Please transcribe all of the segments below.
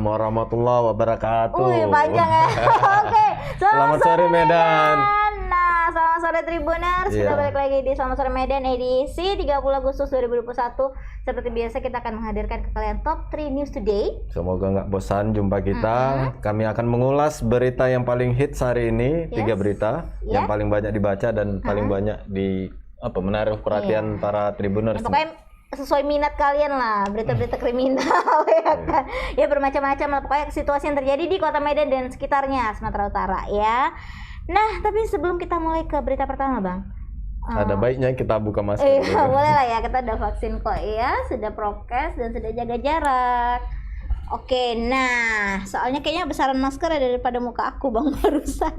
warahmatullahi wabarakatuh. Panjang ya. Oke, Selamat sore Medan. Nah, selamat sore Tribuners. Kita Iya. balik lagi di Selamat Sore Medan edisi 30 Agustus 2021. Seperti biasa kita akan menghadirkan ke kalian top 3 news today. Semoga nggak bosan jumpa kita. Kami akan mengulas berita yang paling hits hari ini. 3 berita yang paling banyak dibaca dan paling banyak menaruh perhatian para Tribuners. Pokoknya sesuai minat kalian lah, berita-berita kriminal ya kan. Ya bermacam-macam lah, pokoknya situasi yang terjadi di Kota Medan dan sekitarnya Sumatera Utara ya. Nah, tapi sebelum kita mulai ke berita pertama, Bang. Ada baiknya kita buka masker dulu. Iya, boleh lah ya, kita udah vaksin kok ya, sudah prokes dan sudah jaga jarak. Oke, nah soalnya kayaknya besaran masker daripada muka aku Bang barusan.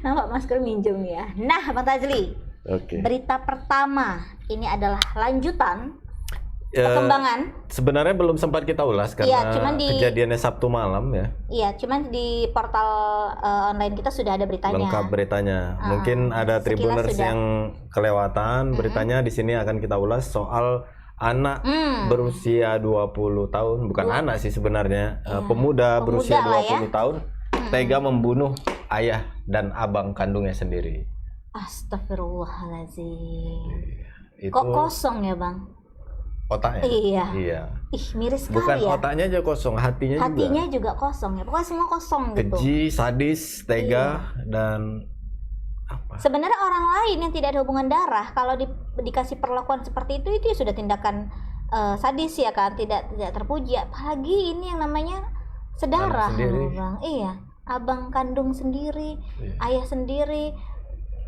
Nampak masker minjem ya. Nah, Bang Tazli. Oke. Berita pertama ini adalah lanjutan perkembangan. Sebenarnya belum sempat kita ulas karena kejadiannya Sabtu malam ya. Iya, cuman di portal online kita sudah ada beritanya. Lengkap beritanya. Mungkin ada Tribuners yang kelewatan. Beritanya di sini akan kita ulas soal anak berusia 20 tahun, bukan anak sih sebenarnya, pemuda berusia 20 tahun tega membunuh ayah dan abang kandungnya sendiri. Astagfirullahaladzim. Itu Kok kosong ya, Bang? otaknya? Iya. Ih, miris sekali Bukan ya. otaknya aja kosong, hatinya juga kosong ya. Pokoknya semua kosong gitu. keji, sadis, tega, dan apa? Sebenarnya orang lain yang tidak ada hubungan darah kalau dikasih perlakuan seperti itu ya sudah tindakan sadis ya kan, tidak terpuji. Apalagi ini yang namanya saudara, Bang. Iya, abang kandung sendiri, ayah sendiri.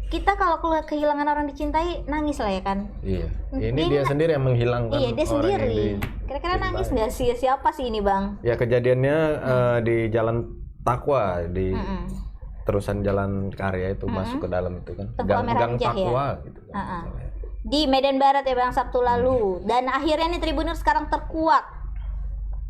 Kita kalau kehilangan orang dicintai nangis lah ya kan. Iya. Ini dia sendiri yang menghilangkan. Iya, dia orang sendiri. yang Kira-kira nangis nggak sih? Siapa sih ini, Bang? Ya kejadiannya di Jalan Takwa di terusan Jalan Karya itu masuk ke dalam itu kan. Gang Takwa gitu kan. Di Medan Barat ya Bang, Sabtu lalu. Dan akhirnya nih Tribuners sekarang terkuak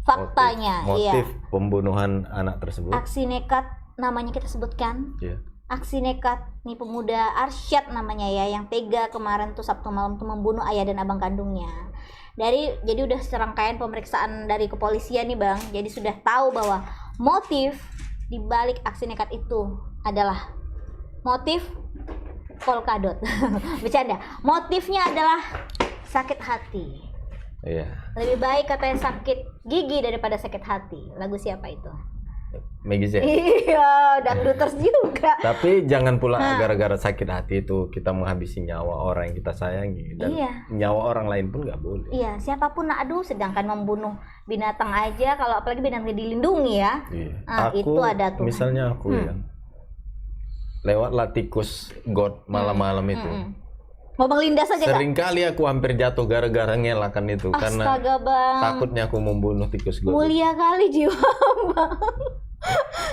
faktanya. Motif pembunuhan anak tersebut. Aksi nekat namanya kita sebutkan. Iya. Aksi nekat nih pemuda Arsyad namanya ya, yang tega kemarin tuh Sabtu malam tuh membunuh ayah dan abang kandungnya. Jadi udah serangkaian pemeriksaan dari kepolisian nih Bang. Jadi sudah tahu bahwa motif di balik aksi nekat itu adalah motif polkadot. Bercanda. Motifnya adalah sakit hati. Iya. Lebih baik katanya sakit gigi daripada sakit hati. Lagu siapa itu? Maggie Z. Iya, dangduters juga. Tapi jangan pula gara-gara sakit hati itu kita menghabisi nyawa orang yang kita sayangi dan nyawa orang lain pun nggak boleh. Iya, siapapun aduh, sedangkan membunuh binatang aja, kalau apalagi binatang dilindungi ya. Iya. Itu ada tuh. Misalnya aku ya, lewatlah tikus got malam-malam itu. Mau Bang Lindas aja Kak? Sering kali aku hampir jatuh gara-gara ngelakan itu. Astaga, karena Bang. takutnya aku membunuh tikus got. Mulia kali jiwa Bang.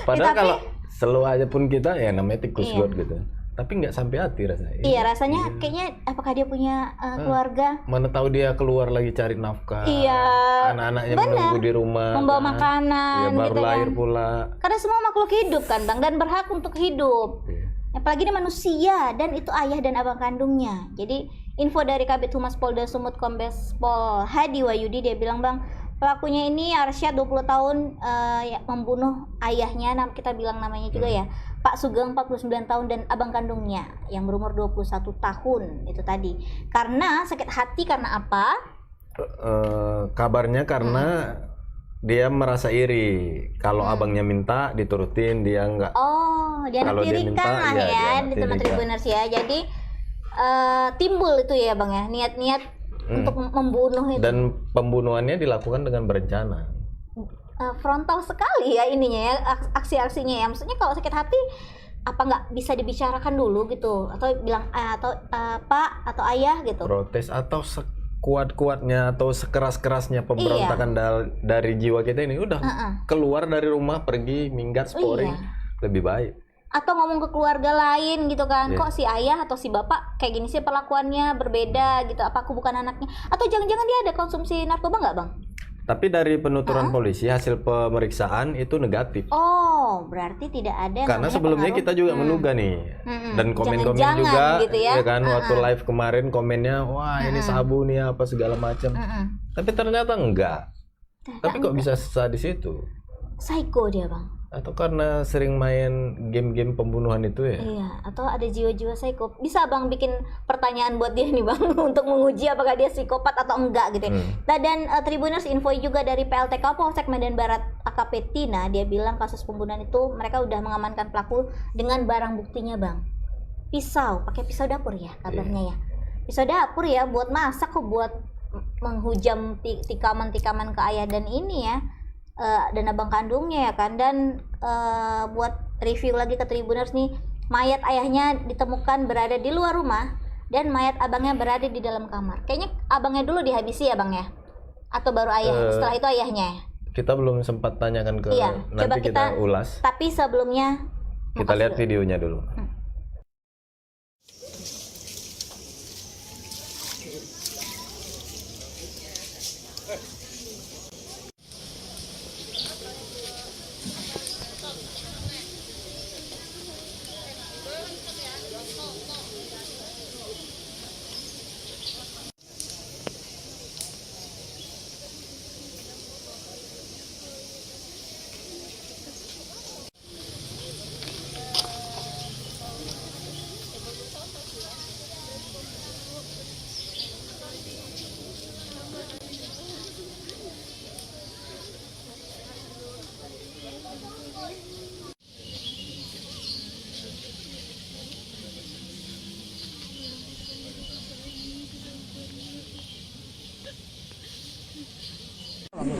Padahal kalau selalu aja pun kita ya namanya tikus got gitu. Tapi nggak sampai hati rasanya. Iya, rasanya kayaknya apakah dia punya keluarga? Mana tahu dia keluar lagi cari nafkah. Iya. Anak-anaknya menunggu di rumah. Membawa kan. makanan Ya, baru gitu lahir kan. pula. Karena semua makhluk hidup kan Bang, dan berhak untuk hidup. Apalagi dia manusia dan itu ayah dan abang kandungnya. Jadi info dari Kabid Humas Polda Sumut Kombes Pol Hadi Wahyudi, dia bilang Bang, pelakunya ini Arsyad 20 tahun membunuh ayahnya, kita bilang namanya juga ya, Pak Sugeng 49 tahun dan abang kandungnya yang berumur 21 tahun itu tadi. Karena sakit hati karena apa? Kabarnya karena dia merasa iri kalau abangnya minta diturutin, dia enggak. Dia natirikan lah ya di teman Tribuners ya. Jadi timbul itu ya Bang ya, niat-niat untuk membunuh itu. Dan pembunuhannya dilakukan dengan berencana. Frontal sekali ya ininya ya, aksi-aksinya ya. Maksudnya kalau sakit hati apa nggak bisa dibicarakan dulu gitu, atau bilang Pak atau ayah gitu. Protes atau kuat-kuatnya atau sekeras-kerasnya pemberontakan dari jiwa kita ini udah keluar dari rumah, pergi minggat sporing lebih baik. Atau ngomong ke keluarga lain gitu kan, kok si ayah atau si bapak kayak gini sih perlakuannya berbeda gitu, apa aku bukan anaknya, atau jangan-jangan dia ada konsumsi narkoba nggak Bang? Tapi dari penuturan polisi hasil pemeriksaan itu negatif. Oh, berarti tidak ada. Karena sebelumnya kita juga menduga nih, dan komen-komen juga, gitu ya kan waktu live kemarin komennya, wah ini sabu nih apa segala macam. Tapi ternyata enggak. Tapi kok bisa sadis itu? psycho dia bang. Atau karena sering main game-game pembunuhan itu ya? Iya, atau ada jiwa-jiwa psycho. Bisa bang bikin pertanyaan buat dia nih bang untuk menguji apakah dia psikopat atau enggak gitu ya. Nah, dan Tribuners info juga dari PLT Kapolsek Medan Barat AKP Tina, dia bilang kasus pembunuhan itu mereka udah mengamankan pelaku dengan barang buktinya bang. Pisau, pakai pisau dapur ya kabarnya ya. Pisau dapur ya buat masak kok, buat menghujam tikaman-tikaman ke ayah dan ini ya. Dan abang kandungnya ya kan. Dan buat review lagi ke Tribuners nih, mayat ayahnya ditemukan berada di luar rumah dan mayat abangnya berada di dalam kamar. Kayaknya abangnya dulu dihabisi ya bang ya, atau baru ayah setelah itu ayahnya ya? Kita belum sempat tanyakan ke nanti coba kita ulas, tapi sebelumnya kita lihat videonya dulu.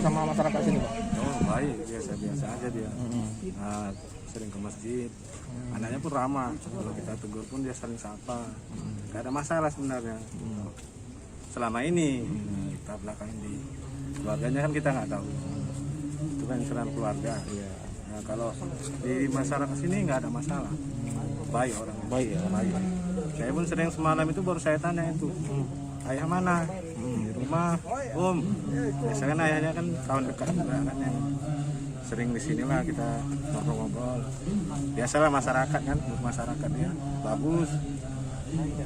Sama masyarakat sini Pak? Oh baik, biasa-biasa aja dia. Nah, sering ke masjid, anaknya pun ramah. Kalau kita tegur pun dia saling sapa. Gak ada masalah sebenarnya. Selama ini kita belakang di keluarganya kan kita nggak tahu. Itu kan serang keluarga. Nah, kalau di masyarakat sini nggak ada masalah. Baik orang. Baik ya. Baik. Saya pun sering semalam itu baru saya tanya itu, ayah mana? Di rumah, Om. Biasanya kan ayahnya kan kawan dekat juga kan yang sering di sini lah kita ngobrol-ngobrol. Biasalah masyarakat kan, masyarakat ya bagus.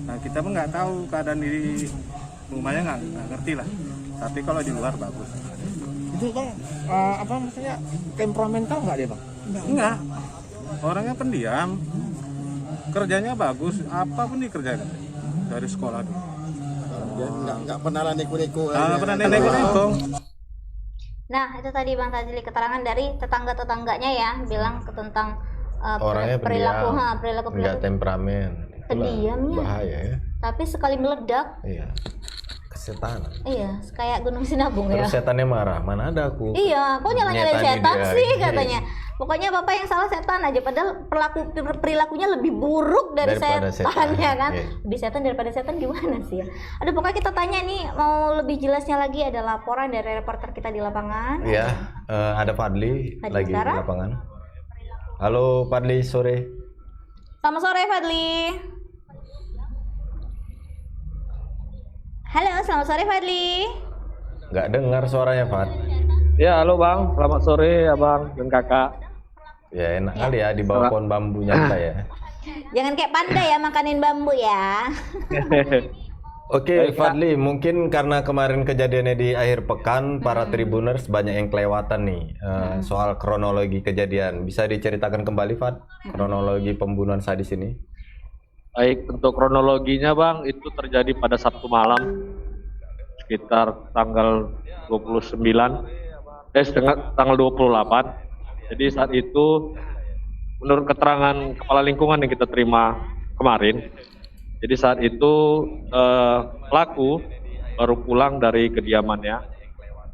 Nah kita pun nggak tahu keadaan di rumahnya nggak ngerti lah. Tapi kalau di luar bagus. Itu Bang, apa maksudnya temperamental nggak dia Bang? Enggak. Orangnya pendiam. Kerjanya bagus, apapun dikerjakan dari sekolah dulu. Nggak pernah lah neko-neko. Nggak pernah neko-neko. Nah itu tadi Bang Tazili keterangan dari tetangga-tetangganya ya, bilang tentang Orangnya perilaku pendiam, nggak temperamen. Itulah pendiamnya. bahaya ya. Tapi sekali meledak, Iya, kesetanan. iya kayak gunung sinabung ya. Terus setannya marah, mana ada aku? Iya, kok nyala-nyalain Nyetani setan dia. sih katanya. Pokoknya bapak yang salah setan aja, padahal perilakunya lebih buruk dari Daripada setan setan, ya kan. iya. Lebih setan daripada setan gimana sih ya? Aduh pokoknya kita tanya nih, mau lebih jelasnya lagi ada laporan dari reporter kita di lapangan. Iya, ada Fadli Fadli lagi di Utara. lapangan. Halo Fadli, sore. Selamat sore Fadli. Halo, selamat sore Fadli. Nggak dengar suaranya Fad. Ya, halo Bang. Selamat sore Abang dan Kakak. Ya enak kali ya di bawah pohon bambu nyantai ya. Jangan kayak panda ya makanin bambu ya. Oke Fadli, mungkin karena kemarin kejadiannya di akhir pekan, para Tribuners banyak yang kelewatan nih soal kronologi kejadian. Bisa diceritakan kembali Fad, kronologi pembunuhan sadis ini? Baik, untuk kronologinya Bang, itu terjadi pada Sabtu malam sekitar tanggal 29, tanggal 28. Jadi saat itu menurut keterangan kepala lingkungan yang kita terima kemarin, jadi saat itu pelaku baru pulang dari kediamannya,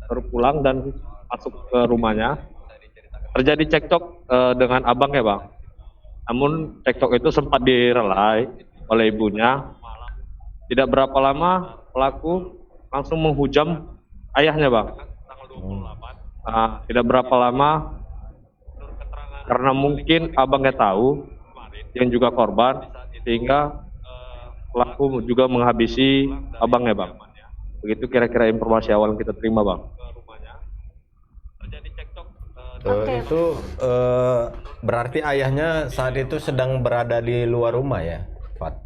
baru pulang dan masuk ke rumahnya. Terjadi cekcok dengan abangnya Bang. Namun cekcok itu sempat direlai oleh ibunya. Tidak berapa lama pelaku langsung menghujam ayahnya Bang. Tidak berapa lama karena mungkin abangnya tahu yang juga korban, sehingga pelaku juga menghabisi abangnya Bang. Begitu kira-kira informasi awal yang kita terima Bang. Itu berarti ayahnya saat itu sedang berada di luar rumah ya, Fat?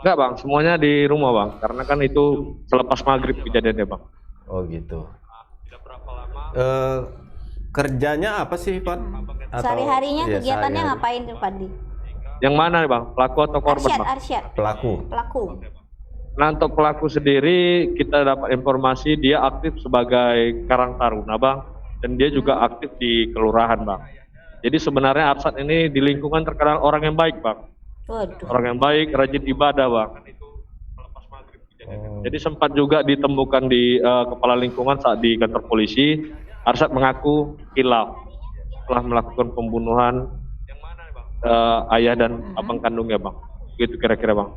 Enggak Bang, semuanya di rumah Bang, karena kan itu selepas maghrib kejadiannya Bang. Oh gitu. Kerjanya apa sih, Pak? Sehari-harinya iya, kegiatannya sehari-hari. ngapain tuh Fadli? Yang mana nih bang? Pelaku atau korban bang? Arsyad. Pelaku. Nah untuk pelaku sendiri kita dapat informasi dia aktif sebagai Karang Taruna bang, dan dia juga aktif di kelurahan bang. Jadi sebenarnya Arsyad ini di lingkungan terkenal orang yang baik bang, Waduh. orang yang baik, rajin ibadah bang. Jadi sempat juga ditemukan di kepala lingkungan saat di kantor polisi. Arsyad mengaku hilaf telah melakukan pembunuhan ayah dan abang kandungnya bang. Gitu kira-kira bang.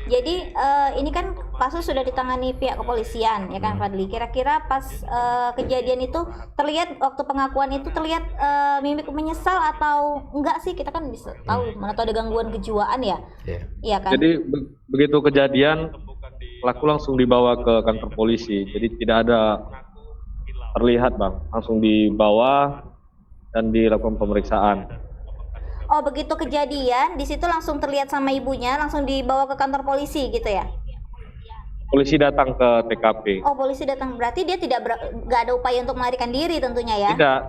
Jadi ini kan kasus sudah ditangani pihak kepolisian ya kan Fadli. Kira-kira pas kejadian itu terlihat waktu pengakuan itu terlihat mimik menyesal atau enggak sih? Kita kan bisa tahu mana tahu ada gangguan kejiwaan ya. Iya kan? Jadi begitu kejadian pelaku langsung dibawa ke kantor polisi. Jadi tidak ada terlihat bang, langsung dibawa dan dilakukan pemeriksaan. Oh begitu kejadian di situ langsung terlihat sama ibunya, langsung dibawa ke kantor polisi gitu ya? Polisi datang ke TKP. Oh polisi datang, berarti dia nggak ada upaya untuk melarikan diri tentunya ya? Tidak,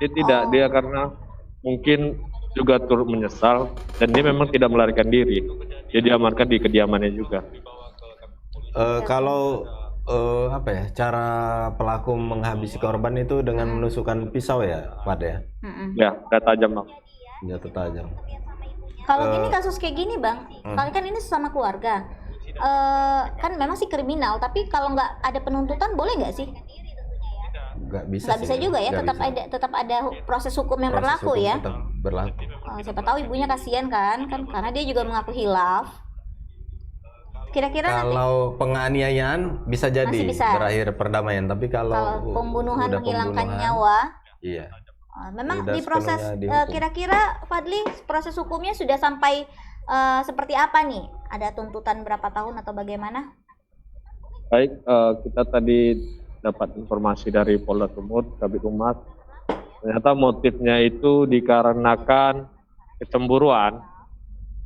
dia tidak, dia karena mungkin juga turut menyesal dan dia memang tidak melarikan diri. Dia diamankan di kediamannya juga. Kalau apa ya, cara pelaku menghabisi korban itu dengan menusukkan pisau ya, Pak ya? Ya, udah tajam bang. Senjata tajam. Kalau gini kasus kayak gini bang, kan ini sesama keluarga, kan memang sih kriminal, tapi kalau nggak ada penuntutan boleh nggak sih? Nggak bisa. Nggak bisa juga ya, tetap ada proses hukum yang berlaku ya. Tetap berlaku. Siapa tahu ibunya kasihan kan karena dia juga mengaku hilaf. Kira-kira Kalau penganiayaan bisa jadi Masih bisa. berakhir perdamaian, tapi kalau pembunuhan udah menghilangkan pembunuhan, nyawa, iya. memang Udah di proses sepenuhnya dihukum. kira-kira Fadli proses hukumnya sudah sampai seperti apa nih? Ada tuntutan berapa tahun atau bagaimana? Baik, kita tadi dapat informasi dari Polda Sumut, Kabid Humas. Ternyata motifnya itu dikarenakan kecemburuan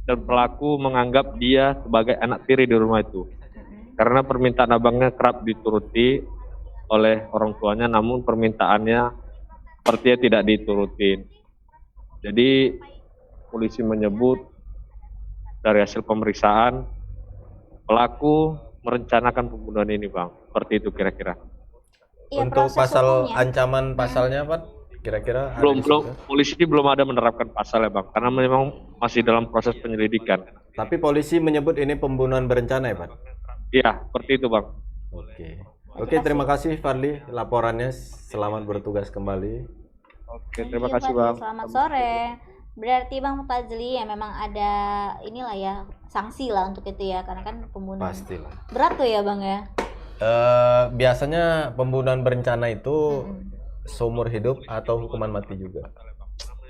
dan pelaku menganggap dia sebagai anak tiri di rumah itu. Karena permintaan abangnya kerap dituruti oleh orang tuanya, namun permintaannya sepertinya tidak diturutin. Jadi polisi menyebut dari hasil pemeriksaan pelaku merencanakan pembunuhan ini bang. Seperti itu kira-kira. Iya, Untuk proses pasal hukumnya. ancaman pasalnya, Pak, kira-kira ada Belum di situ? polisi belum ada menerapkan pasal ya bang, karena memang masih dalam proses penyelidikan. Tapi polisi menyebut ini pembunuhan berencana ya, Pak? Iya, seperti itu bang. Oke, terima kasih Fadli laporannya. Selamat bertugas kembali. Oke, Thank terima you, kasih Fadli. bang. Selamat sore. Berarti Bang Fadli ya memang ada inilah ya sanksi lah untuk itu ya, karena kan pembunuhan Pastilah. berat tuh ya Bang ya. Biasanya pembunuhan berencana itu seumur hidup atau hukuman mati juga.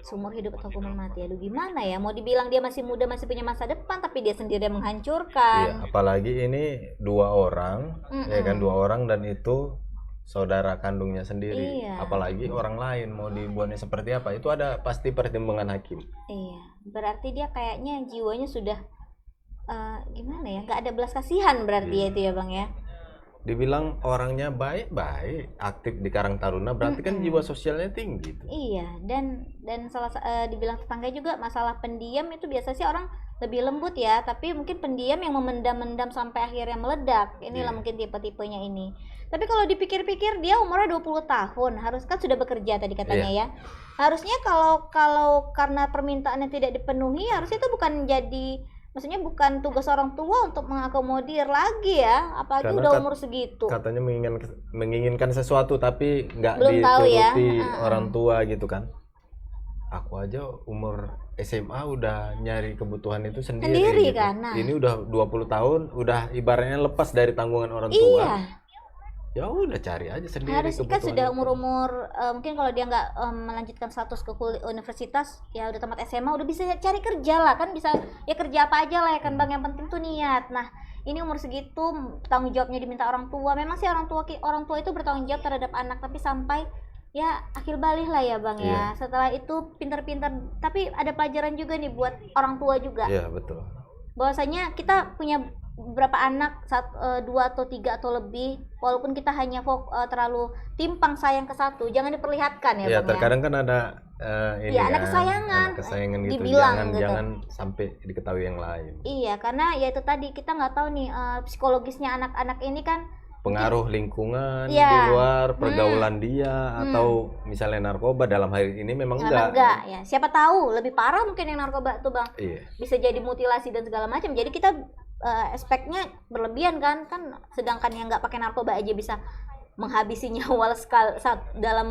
Seumur hidup atau hukuman mati. Aduh gimana ya, mau dibilang dia masih muda, masih punya masa depan, tapi dia sendiri yang Iya, menghancurkan. apalagi ini dua orang, ya kan, dua orang dan itu saudara kandungnya sendiri. Iya. Apalagi orang lain mau dibuatnya seperti apa, itu ada pasti pertimbangan hakim. Iya, berarti dia kayaknya jiwanya sudah gimana ya, nggak ada belas kasihan berarti ya itu ya Bang ya. Dibilang orangnya baik-baik, aktif di Karang Taruna, berarti kan jiwa sosialnya tinggi tuh. Iya, dan dibilang tetangga juga masalah pendiam itu biasa sih orang lebih lembut ya, tapi mungkin pendiam yang memendam-mendam sampai akhirnya meledak. Inilah mungkin tipe-tipenya ini. Tapi kalau dipikir-pikir dia umurnya 20 tahun, harus kan sudah bekerja tadi katanya ya. Harusnya kalau karena permintaannya tidak dipenuhi, harusnya itu bukan jadi, maksudnya bukan tugas orang tua untuk mengakomodir lagi ya, apalagi Karena udah umur segitu. Katanya menginginkan sesuatu tapi nggak Belum tahu ya. dituruti orang tua gitu kan. Aku aja umur SMA udah nyari kebutuhan itu sendiri gitu. kan, nah. Ini udah 20 tahun, udah ibaratnya lepas dari tanggungan orang tua. Iya. Ya udah cari aja sendiri Harus kan kebutuhan sudah itu. umur mungkin kalau dia nggak melanjutkan status ke universitas ya udah tamat SMA udah bisa cari kerja lah kan, bisa ya kerja apa aja lah ya kan Bang, yang penting tuh niat. Nah ini umur segitu tanggung jawabnya diminta orang tua, memang sih orang tua itu bertanggung jawab terhadap anak, tapi sampai ya akhir balik lah ya Bang ya. Setelah itu pintar-pintar, tapi ada pelajaran juga nih buat orang tua juga. Iya betul. Bahwasanya kita punya beberapa anak, dua atau tiga atau lebih, walaupun kita hanya terlalu timpang sayang ke satu, jangan diperlihatkan ya Iya, Bang terkadang kan ada ini ya, anak kan, kesayangan, anak kesayangan gitu. dibilang Jangan gitu. jangan sampai diketahui yang lain. Iya, karena ya itu tadi kita nggak tahu nih psikologisnya anak-anak ini kan Pengaruh lingkungan Iya. di luar, pergaulan dia, atau misalnya narkoba dalam hal ini memang memang enggak. enggak ya. Siapa tahu lebih parah mungkin yang narkoba tuh Bang. Iya. Bisa jadi mutilasi dan segala macam. Jadi kita aspeknya berlebihan kan sedangkan yang nggak pakai narkoba aja bisa menghabisi nyawa dalam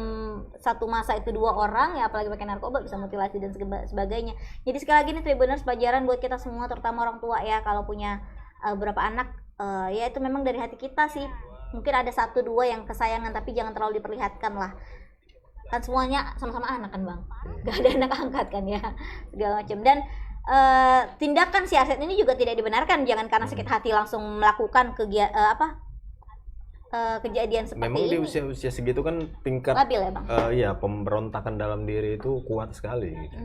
satu masa itu 2 orang, ya apalagi pakai narkoba bisa mutilasi dan sebagainya. Jadi sekali lagi nih Tribuners, pelajaran buat kita semua terutama orang tua ya, kalau punya beberapa anak ya itu memang dari hati kita sih. Mungkin ada 1-2 yang kesayangan tapi jangan terlalu diperlihatkan lah. Kan semuanya sama-sama anak kan Bang. Gak ada anak angkat kan ya. Segala macam. Dan tindakan si Arsyad ini juga tidak dibenarkan. Jangan karena sakit hati langsung melakukan kejadian seperti Memang di ini. usia segitu kan tingkat Labil ya Bang. iya, pemberontakan dalam diri itu kuat sekali gitu.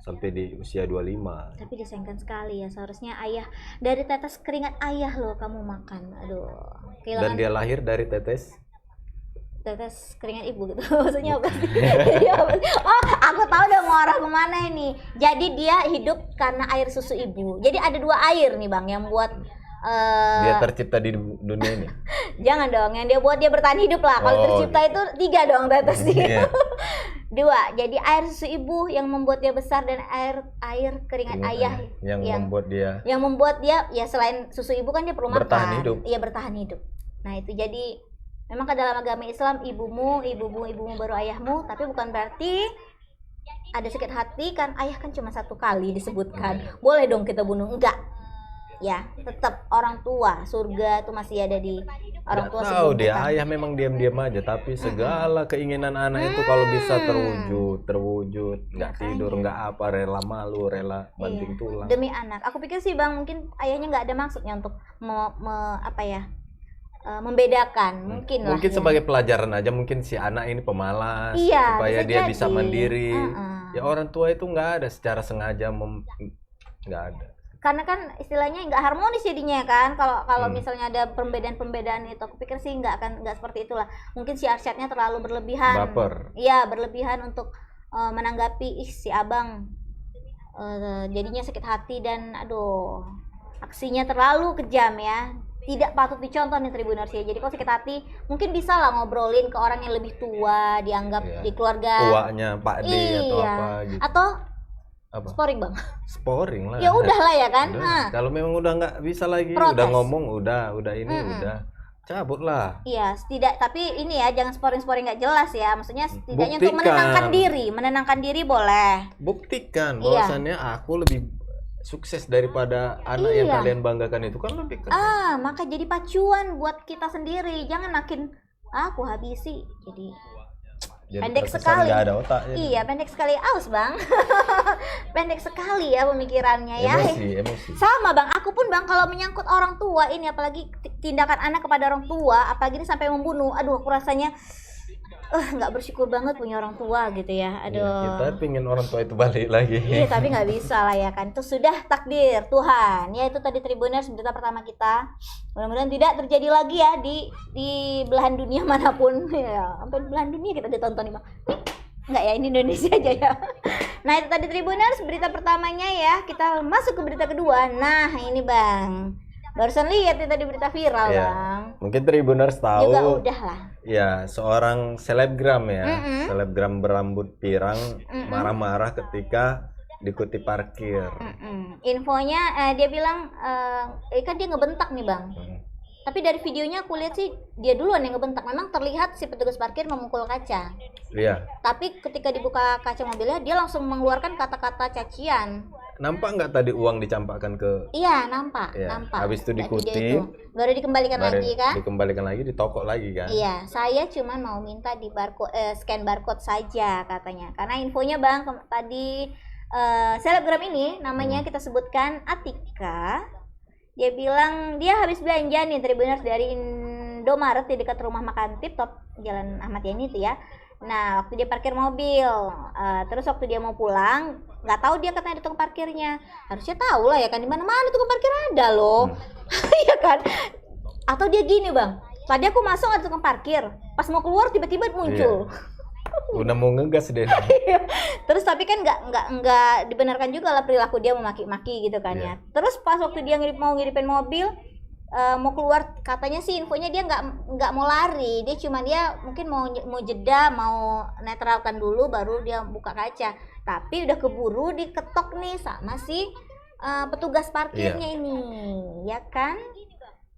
Sampai di usia 25. Tapi disayangkan sekali ya, seharusnya ayah, dari tetes keringat ayah loh kamu makan. Aduh, Dan kehilangan dia lahir dari tetes. tetes keringat ibu gitu. Maksudnya apa sih? Oh, aku tahu udah mau arah kemana ini. Jadi dia hidup karena air susu ibu. Jadi ada 2 air nih Bang yang buat Dia tercipta di dunia ini. jangan dong, yang dia buat dia bertahan hidup lah. Kalau Oh, tercipta itu 3 dong tetes dia. Iya. 2, jadi air susu ibu yang membuat dia besar, dan air keringat ayah yang membuat dia ya selain susu ibu kan dia perlu Bertahan makan. hidup. Iya, bertahan hidup. Nah itu jadi memang ke dalam agama Islam ibumu baru ayahmu, tapi bukan berarti ada sakit hati kan ayah kan cuma 1 kali disebutkan. Boleh dong kita bunuh, enggak. Ya, tetap orang tua, surga tuh masih ada di orang tua tahu sebelum dia kita. ayah memang diam-diam aja, tapi segala keinginan anak itu kalau bisa terwujud, nggak tidur, nggak apa, rela malu, rela banting tulang. Demi anak. Aku pikir sih Bang, mungkin ayahnya nggak ada maksudnya untuk membedakan, mungkin lah. Mungkin ya. sebagai pelajaran aja, mungkin si anak ini pemalas, Iya, supaya bisa dia jadi. bisa mandiri. Ya Uh-uh. orang tua itu nggak ada secara sengaja nggak ada. Karena kan istilahnya nggak harmonis jadinya kan, kalau misalnya ada pembedaan itu. Aku pikir sih nggak seperti itulah. Mungkin si Arsyadnya terlalu berlebihan. Baper. Iya, berlebihan untuk menanggapi si abang jadinya sakit hati, dan aduh, aksinya terlalu kejam ya. Tidak patut dicontoh nih Tribuners ya. Jadi kalau sakit hati mungkin bisa lah ngobrolin ke orang yang lebih tua, dianggap di keluarga Uaknya Pak D atau apa gitu. atau Apa? sporing Bang. Sporing lah. Ya udahlah ya kan. Udah. Nah, Kalau memang udah nggak bisa lagi, Protes. udah ngomong, udah ini, udah cabut lah. iya, tapi ini ya jangan sporing-sporing nggak jelas ya. Maksudnya setidaknya untuk Buktikan. menenangkan diri boleh. Buktikan Iya. bahwasannya aku lebih sukses daripada anak yang Iya. kalian banggakan itu, kan lebih keren. Maka jadi pacuan buat kita sendiri. Jangan makin aku habisi. Jadi pendek terkesan sekali. nggak ada otaknya. iya, pendek sekali aus Bang. Pendek sekali ya pemikirannya ya. Emosi. Sama Bang, aku pun Bang kalau menyangkut orang tua ini, apalagi tindakan anak kepada orang tua, apalagi ini sampai membunuh, aduh aku rasanya nggak bersyukur banget punya orang tua gitu ya. Aduh. Ya, kita pingin orang tua itu balik lagi. Iya, tapi nggak bisa lah ya kan. Itu sudah takdir Tuhan. Ya itu tadi Tribuners, berita pertama kita. Mudah-mudahan tidak terjadi lagi ya di belahan dunia manapun. Ya, sampai belahan dunia kita ditonton nih Bang. Enggak ya, ini Indonesia aja ya. Nah itu tadi Tribuners, berita pertamanya ya. Kita masuk ke berita kedua. Nah ini Bang, barusan lihat ya tadi berita viral Ya. Bang. Mungkin Tribuners tahu. Juga udah lah. Ya, seorang selebgram ya, selebgram berambut pirang marah-marah ketika diikuti parkir. Infonya dia bilang kan dia ngebentak nih Bang. Tapi dari videonya aku lihat sih dia duluan yang ngebentak. Memang terlihat si petugas parkir memukul kaca. Iya. Tapi ketika dibuka kaca mobilnya dia langsung mengeluarkan kata-kata cacian. Nampak nggak tadi uang dicampakkan ke? Iya, nampak, Ya. nampak. Habis itu Dari dikutip, video itu. Baru dikembalikan lagi kan? Dikembalikan lagi, ditokok lagi kan? Iya, saya cuma mau minta di scan barcode saja katanya. Karena infonya Bang tadi selebgram ini namanya kita sebutkan Atika. Dia bilang dia habis belanja nih Tribuners dari Indomaret di dekat rumah makan Tip Top Jalan Ahmad Yani itu ya. Nah waktu dia parkir mobil, terus waktu dia mau pulang nggak tahu dia katanya di tukang parkirnya. Harusnya tahu lah ya kan, di mana-mana tukang parkir ada loh. Iya kan? Atau dia gini bang, tadi aku masuk ada tukang parkir, pas mau keluar tiba-tiba muncul. Udah mau ngegas deh. Terus tapi kan nggak dibenarkan juga lah perilaku dia memaki-maki gitu kan ya. Terus pas waktu dia mau ngiripin mobil, mau keluar, katanya sih infonya dia nggak mau lari, dia cuma dia mungkin mau jeda, mau netralkan dulu baru dia buka kaca. Tapi udah keburu diketok nih sama si petugas parkirnya ini, ya kan?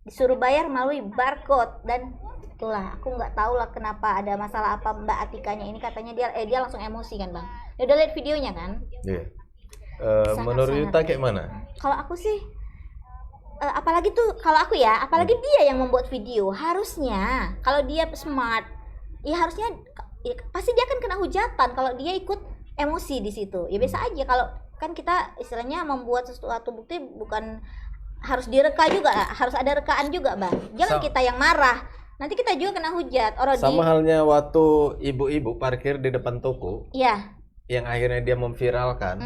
Disuruh bayar melalui barcode dan itulah aku nggak tahu lah kenapa ada masalah apa Mbak Atikanya ini, katanya dia langsung emosi kan bang. Dia udah lihat videonya kan? Iya. Menurut Yuta kayak mana? Kalau aku sih apalagi tuh kalau aku ya, apalagi dia yang membuat video, harusnya kalau dia smart ya harusnya ya, pasti dia akan kena hujatan kalau dia ikut emosi di situ. Ya biasa aja, kalau kan kita istilahnya membuat sesuatu bukti bukan harus direka juga, harus ada rekaan juga bang. Jangan kita yang marah, nanti kita juga kena hujat. Sama halnya waktu ibu-ibu parkir di depan toko. Iya. Yang akhirnya dia memviralkan,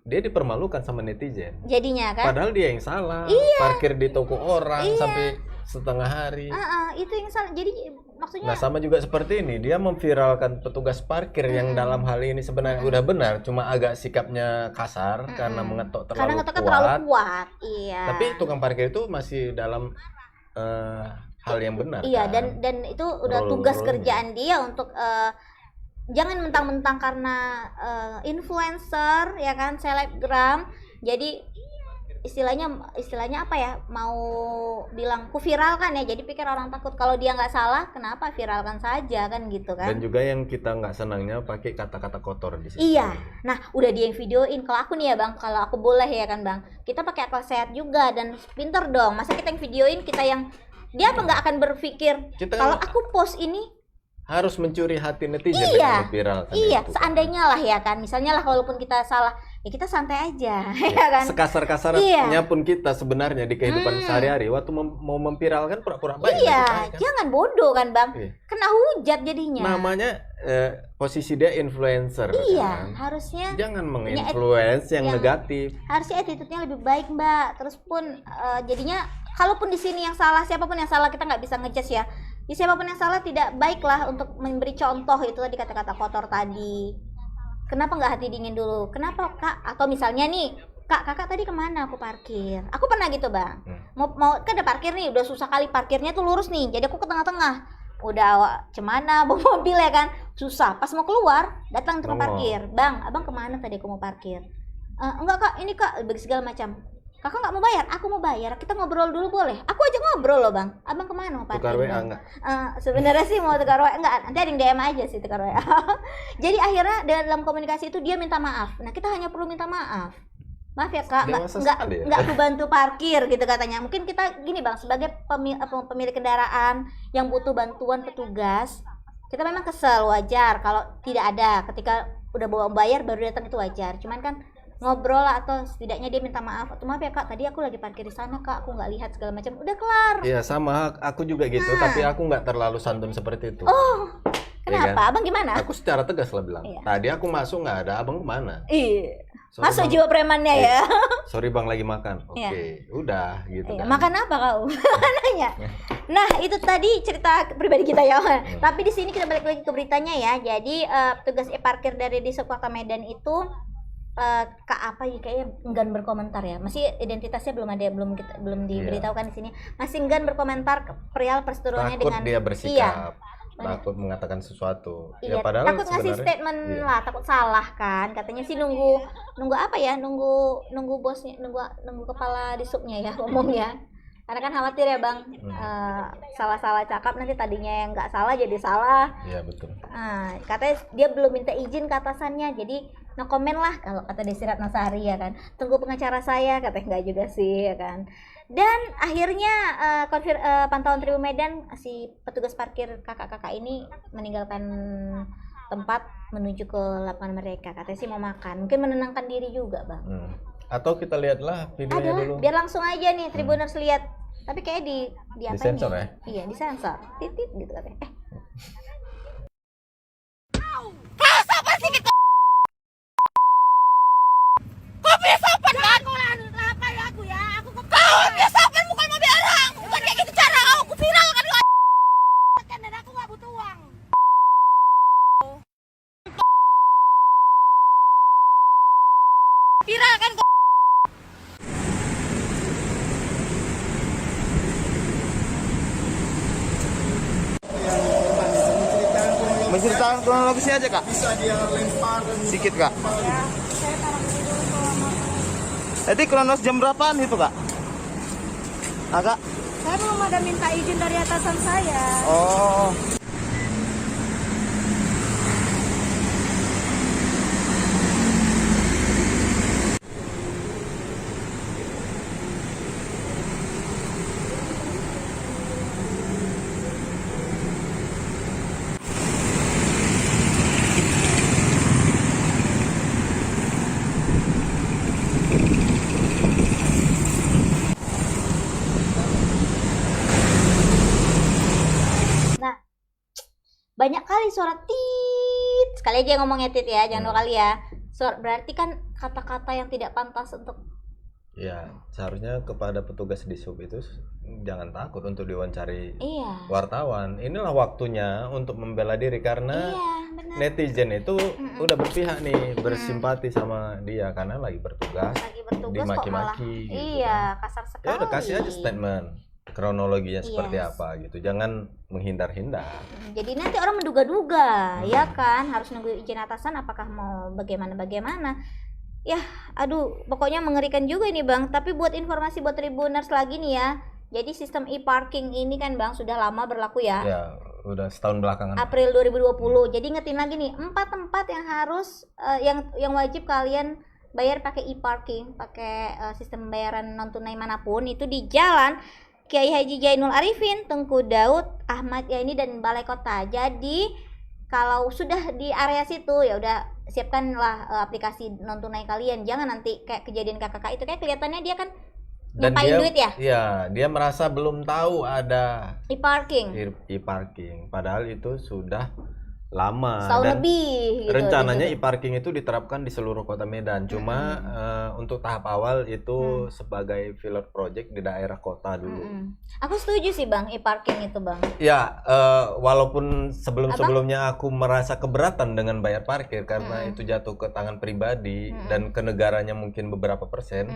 dia dipermalukan sama netizen. Jadinya kan? Padahal dia yang salah, parkir di toko orang sampai setengah hari. Itu yang salah. Jadi maksudnya. Nah sama juga seperti ini, dia memviralkan petugas parkir yang dalam hal ini sebenarnya udah benar, cuma agak sikapnya kasar karena mengetok terlalu kuat. Iya. Tapi tukang parkir itu masih dalam hal yang benar. Iya, kan? dan itu udah tugas kerjaan dia untuk jangan mentang-mentang karena influencer ya kan, selebgram, jadi istilahnya apa ya, mau bilang ku viralkan ya, jadi pikir orang takut. Kalau dia nggak salah kenapa viralkan saja kan gitu kan. Dan juga yang kita nggak senangnya pakai kata-kata kotor di situ. Iya, nah udah dia yang videoin. Kalau aku nih ya bang, kalau aku boleh ya kan bang, kita pakai akal sehat juga dan pinter dong. Masa kita yang videoin, kita yang dia apa nggak akan berpikir kalau aku post ini harus mencuri hati netizen dengan viral kan. Iya, seandainya lah ya kan, misalnya lah walaupun kita salah, ya kita santai aja, ya kan. Sekasar-kasarnya pun kita sebenarnya di kehidupan sehari-hari waktu mau memviralkan pura-pura baik. Iya, kan? jangan bodoh kan bang, kena hujat jadinya. Namanya posisi dia influencer. Iya, kan? harusnya jangan menginfluence yang negatif. Harusnya attitude-nya lebih baik mbak. Terus pun jadinya, kalaupun di sini yang salah, siapapun yang salah, kita nggak bisa ngejudge ya. Ya siapapun yang salah tidak baiklah untuk memberi contoh itu tadi, kata-kata kotor tadi. Kenapa nggak hati dingin dulu? Kenapa kak? Atau misalnya nih, kakak tadi kemana aku parkir? Aku pernah gitu bang. Mau kan ada parkir nih, udah susah kali parkirnya tuh lurus nih. Jadi aku ke tengah-tengah. Udah cemana bawa mobil ya kan, susah. Pas mau keluar, datang tukang parkir. Bang, abang kemana tadi aku mau parkir? Enggak kak, ini kak, bagi segala macam. Kakak nggak mau bayar, aku mau bayar. Kita ngobrol dulu boleh? Aku aja ngobrol loh bang. Abang kemana mau parkir? Tukar WA enggak? Sebenarnya sih mau tukar WA enggak. Nanti ada yang DM aja sih tukar WA. Jadi akhirnya dalam komunikasi itu dia minta maaf. Nah kita hanya perlu minta maaf. Maaf ya kak, nggak aku bantu parkir gitu katanya. Mungkin kita gini bang, sebagai pemilik kendaraan yang butuh bantuan petugas, kita memang kesel, wajar. Kalau tidak ada, ketika udah bawa bayar baru datang itu wajar. Cuman kan ngobrol lah, atau setidaknya dia minta maaf, atau maaf ya kak, tadi aku lagi parkir di sana kak, aku nggak lihat segala macam, udah kelar. Iya sama, aku juga gitu, tapi aku nggak terlalu santun seperti itu. Oh, kenapa? Ya kan? Abang gimana? Aku secara tegas lah bilang, tadi aku masuk nggak ada, abang kemana? Iya. Masuk jiwa premannya ya. Sorry bang, lagi makan. Oke, udah gitu kan. Makan apa kau? Nanya. Nah itu tadi cerita pribadi kita ya. Tapi di sini kita balik lagi ke beritanya ya. Jadi petugas parkir dari Dishub Kota Medan itu kak apa ya, kayaknya enggan berkomentar ya, masih identitasnya belum diberitahukan di sini, masih enggan berkomentar perihal perseteruannya dengan dia bersikap, takut mengatakan sesuatu. Ya padahal takut ngasih statement lah, takut salah kan, katanya sih nunggu apa ya, nunggu bosnya, nunggu kepala Dishubnya ya ngomongnya, karena kan khawatir ya bang, salah-salah cakap nanti tadinya yang nggak salah jadi salah. Iya betul. Nah, katanya dia belum minta izin ke atasannya, jadi no komen lah kalau kata Desi Ratnasari ya kan. Tunggu pengacara saya, katanya nggak juga sih ya kan. Dan akhirnya pantauan Tribun Medan, si petugas parkir kakak-kakak ini meninggalkan tempat menuju ke lapangan mereka. Katanya sih mau makan, mungkin menenangkan diri juga bang. Atau kita lihatlah videonya dulu. Biar langsung aja nih Tribuners lihat. Tapi kayak di apa disensor ini? Ya? Iya disensor, titit gitu katanya. Viral kan? Menceritakan kronologisnya aja kak. Bisa dia lempar dan Sedikit kak. Jadi kronos jam berapaan itu kak? Kak? Saya belum ada minta izin dari atasan saya. Oh. Nah, banyak kali suara tit. Sekali aja ngomongnya tit ya, jangan dua kali ya. Berarti kan kata-kata yang tidak pantas untuk Ya, seharusnya kepada petugas di sub itu jangan takut untuk diwawancari iya. wartawan. Inilah waktunya untuk membela diri karena Iya, benar. netizen itu udah berpihak nih, bersimpati sama dia karena lagi bertugas, Lagi bertugas kok malah. dimaki-maki gitu Iya, kan. kasar sekali. Ya udah kasih aja statement kronologinya seperti Yes. apa gitu. Jangan menghindar-hindar. Jadi nanti orang menduga-duga, ya kan? Harus nunggu izin atasan apakah mau bagaimana. Ya, aduh, pokoknya mengerikan juga ini Bang. Tapi buat informasi buat Tribuners lagi nih ya. Jadi sistem e-parking ini kan Bang sudah lama berlaku ya. Ya, udah setahun belakangan. April 2020. Jadi ingetin lagi nih, 4 tempat yang harus yang wajib kalian bayar pakai e-parking, pakai sistem pembayaran non tunai manapun itu di Jalan Kiai Haji Jainul Arifin, Tengku Daud, Ahmad Yani dan Balai Kota. Jadi kalau sudah di area situ ya udah siapkanlah aplikasi non tunai kalian. Jangan nanti kayak kejadian kakak itu kayak kelihatannya dia kan Dan ngapain dia, duit ya? Iya, dia merasa belum tahu ada E-parking. e-parking. Padahal itu sudah lama Setahun dan lebih gitu. rencananya di situ. e-parking itu diterapkan di seluruh kota Medan. Cuma untuk tahap awal itu sebagai pilot project di daerah kota dulu. Aku setuju sih Bang, e-parking itu Bang. Ya, walaupun sebelum-sebelumnya aku merasa keberatan dengan bayar parkir karena itu jatuh ke tangan pribadi dan ke negaranya mungkin beberapa persen.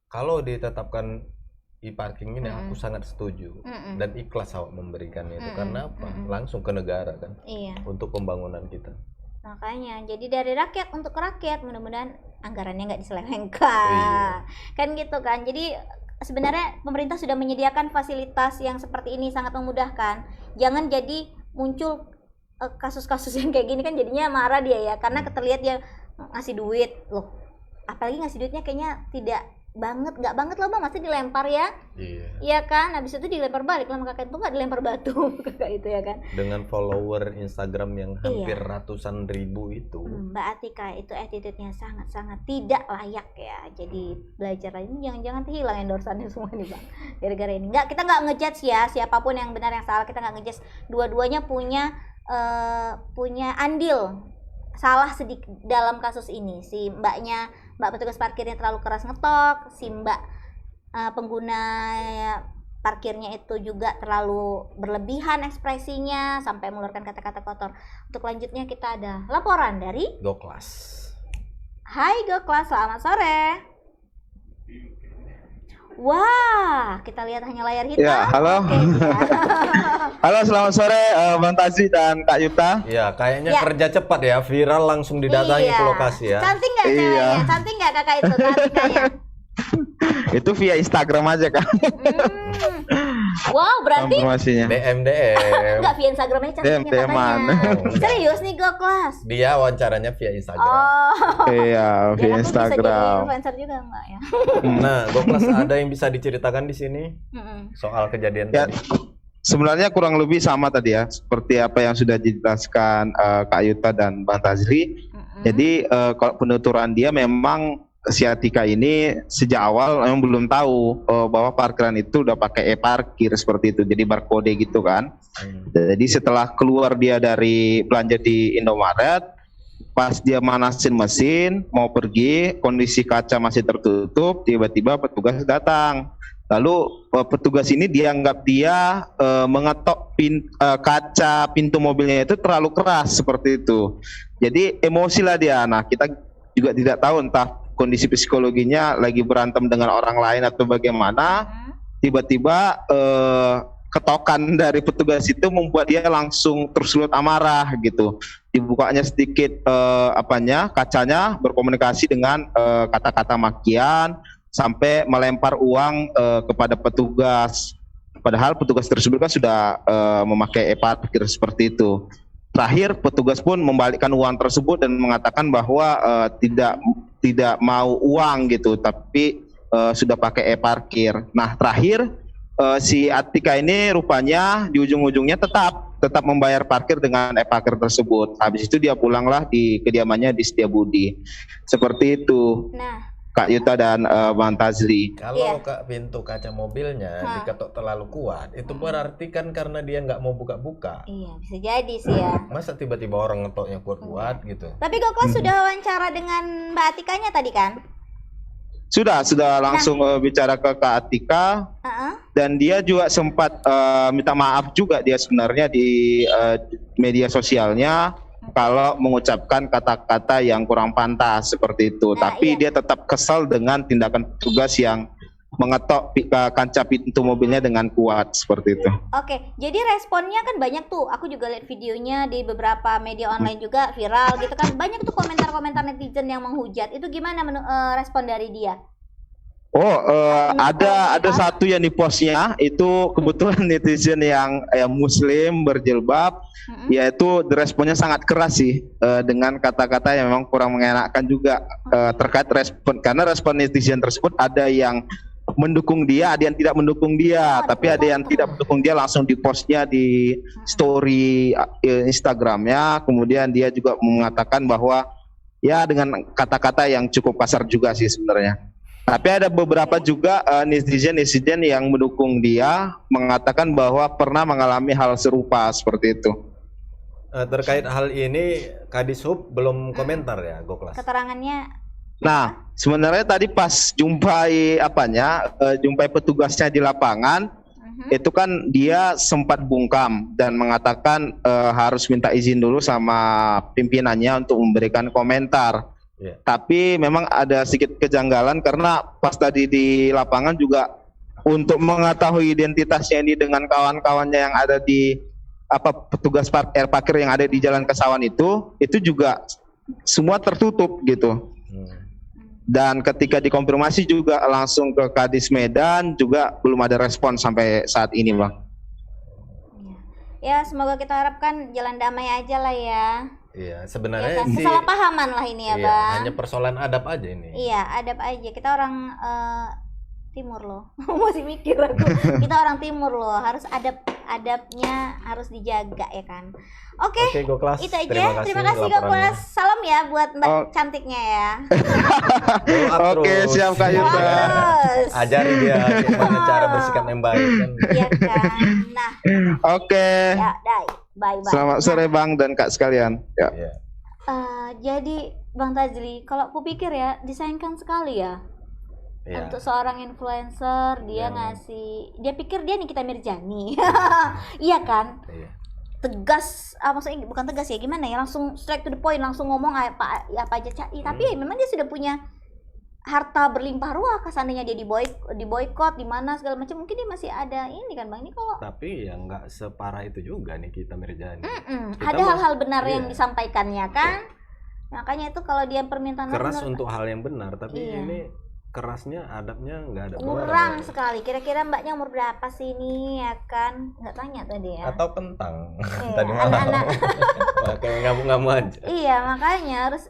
Kalau ditetapkan e-parking ini aku sangat setuju dan ikhlas awak memberikan itu karena apa? Langsung ke negara kan Iya. untuk pembangunan kita. Makanya, jadi dari rakyat untuk rakyat, mudah-mudahan anggarannya nggak diselewengkan. Kan gitu kan. Jadi sebenarnya pemerintah sudah menyediakan fasilitas yang seperti ini sangat memudahkan. Jangan jadi muncul kasus-kasus yang kayak gini kan jadinya marah dia ya karena terlihat dia ngasih duit loh. Apalagi ngasih duitnya kayaknya nggak banget loh Bang, masih dilempar ya. Iya kan, habis itu dilempar balik lah kakak itu, nggak dilempar batu kakak itu ya kan. Dengan follower Instagram yang hampir ratusan ribu itu. Mbak Atika itu attitude-nya sangat-sangat tidak layak ya. Jadi belajar ini jangan-jangan hilang endorsannya semua nih Bang. Gara-gara ini. Kita nggak ngejudge ya siapapun yang benar yang salah, kita nggak ngejudge. Dua-duanya punya andil salah sedikit dalam kasus ini. Si Mbak petugas parkirnya terlalu keras ngetok, si Mbak pengguna parkirnya itu juga terlalu berlebihan ekspresinya sampai mengeluarkan kata-kata kotor. Untuk lanjutnya kita ada laporan dari Goklas. Hai Goklas, selamat sore. Wah, kita lihat hanya layar hitam. Ya, halo. Oke, ya. Halo, selamat sore Bang Tazi dan Kak Yuta. Ya, kayaknya Ya. kerja cepat ya, viral langsung didatangi Iya. ke lokasi ya. Cantik nggak Iya. ceweknya? Cantik nggak kakak itu? Atikanya? Itu via Instagram aja Kak. Wow, berarti Informasinya. DM. nggak via Instagramnya cantiknya DM-an. katanya. Serius nih Goklas? Dia wawancaranya via Instagram. Oh. Iya, Biar via aku bisa jadi Instagram. influencer juga enggak ya? Nah, Goklas ada yang bisa diceritakan di sini soal kejadian Ya, tadi? sebenarnya kurang lebih sama tadi ya, seperti apa yang sudah dijelaskan Kak Yuta dan Bang Tazri. Jadi kalau penuturan dia memang si Atika ini sejak awal memang belum tahu bahwa parkiran itu udah pakai e-parkir seperti itu, jadi barcode gitu kan. Jadi setelah keluar dia dari belanja di Indomaret, pas dia manasin mesin mau pergi, kondisi kaca masih tertutup, tiba-tiba petugas datang. Lalu petugas ini dianggap dia mengetok kaca pintu mobilnya itu terlalu keras seperti itu. Jadi emosi lah dia. Nah, kita juga tidak tahu entah kondisi psikologinya lagi berantem dengan orang lain atau bagaimana, tiba-tiba ketokan dari petugas itu membuat dia langsung tersulut amarah gitu. Dibukanya sedikit kacanya, berkomunikasi dengan kata-kata makian sampai melempar uang kepada petugas. Padahal petugas tersebut kan sudah memakai e-parkir seperti itu. Terakhir petugas pun membalikkan uang tersebut dan mengatakan bahwa tidak mau uang gitu, tapi sudah pakai e-parkir. Nah terakhir si Atika ini rupanya di ujung-ujungnya tetap membayar parkir dengan e-parkir tersebut. Habis itu dia pulanglah di kediamannya di Setiabudi. Seperti itu. Nah, Kak Yuta dan Bang Tazli. Kalau pintu kaca mobilnya diketok terlalu kuat, itu berarti kan karena dia nggak mau buka-buka. iya bisa jadi sih ya. Masa tiba-tiba orang ngetoknya kuat-kuat gitu? Tapi Goklas sudah wawancara dengan Mbak Atikanya tadi kan? Sudah langsung bicara ke Kak Atika. Dan dia juga sempat minta maaf juga dia sebenarnya di media sosialnya kalau mengucapkan kata-kata yang kurang pantas seperti itu. Tapi dia tetap kesal dengan tindakan petugas yang mengetok kaca pintu mobilnya dengan kuat seperti itu. Oke, jadi responnya kan banyak tuh. Aku juga lihat videonya di beberapa media online juga viral gitu kan. Banyak tuh komentar-komentar netizen yang menghujat. Itu gimana respon dari dia? Ada satu yang di postnya itu kebetulan netizen yang muslim berjilbab, yaitu responnya sangat keras sih dengan kata-kata yang memang kurang mengenakan juga terkait respon, karena respon netizen tersebut ada yang mendukung dia, ada yang tidak mendukung dia, tapi ada yang tidak mendukung dia langsung di postnya di story Instagramnya, kemudian dia juga mengatakan bahwa ya dengan kata-kata yang cukup kasar juga sih sebenarnya. Tapi ada beberapa juga netizen yang mendukung dia, mengatakan bahwa pernah mengalami hal serupa seperti itu. Terkait hal ini, Kadishub belum komentar ya, Goklas? Keterangannya? Nah, sebenarnya tadi pas jumpai petugasnya di lapangan, itu kan dia sempat bungkam dan mengatakan harus minta izin dulu sama pimpinannya untuk memberikan komentar. Tapi memang ada sedikit kejanggalan karena pas tadi di lapangan juga untuk mengetahui identitasnya ini dengan kawan-kawannya yang ada di petugas parkir yang ada di Jalan Kesawan itu juga semua tertutup gitu. Dan ketika dikonfirmasi juga langsung ke Kadis Medan juga belum ada respon sampai saat ini, Bang. Ya, semoga kita harapkan jalan damai aja lah ya. Iya, sebenarnya sih kesalahpahaman lah ini ya, Bang. Hanya persoalan adab aja ini. Iya, adab aja. Kita orang timur loh. Masih mikir aku. Kita orang timur loh, harus adabnya harus dijaga ya kan. Oke, Goklas. Itu aja. Terima kasih Goklas. Salam ya buat Mbak cantiknya ya. Oke, siap Kak Yuta. Ajari dia gimana cara bersikap yang baik kan. Iya kan. Nah. Oke. Ya, bye. Selamat sore Bang dan Kak sekalian. Ya. Jadi Bang Tazli, kalau aku pikir ya disayangkan sekali ya. Untuk seorang influencer dia dia pikir dia Nikita Mirzani. Iya kan? Tegas, maksudnya bukan tegas ya, gimana ya, langsung straight to the point, langsung ngomong apa aja. Tapi memang dia sudah punya harta berlimpah ruah, seandainya dia diboykot di mana segala macam, mungkin dia masih ada ini kan Bang, ini kok. Tapi ya nggak separah itu juga Nikita Mirzani. Ada hal-hal benar yang disampaikannya kan. Makanya itu kalau dia permintaan keras untuk hal yang benar, tapi ini kerasnya adabnya nggak ada. Kurang sekali. Kira-kira Mbaknya umur berapa sih ini ya kan? Nggak tanya tadi ya. Atau kentang. Tadi malam. Kayak ngamuk-ngamuk aja. Iya, makanya harus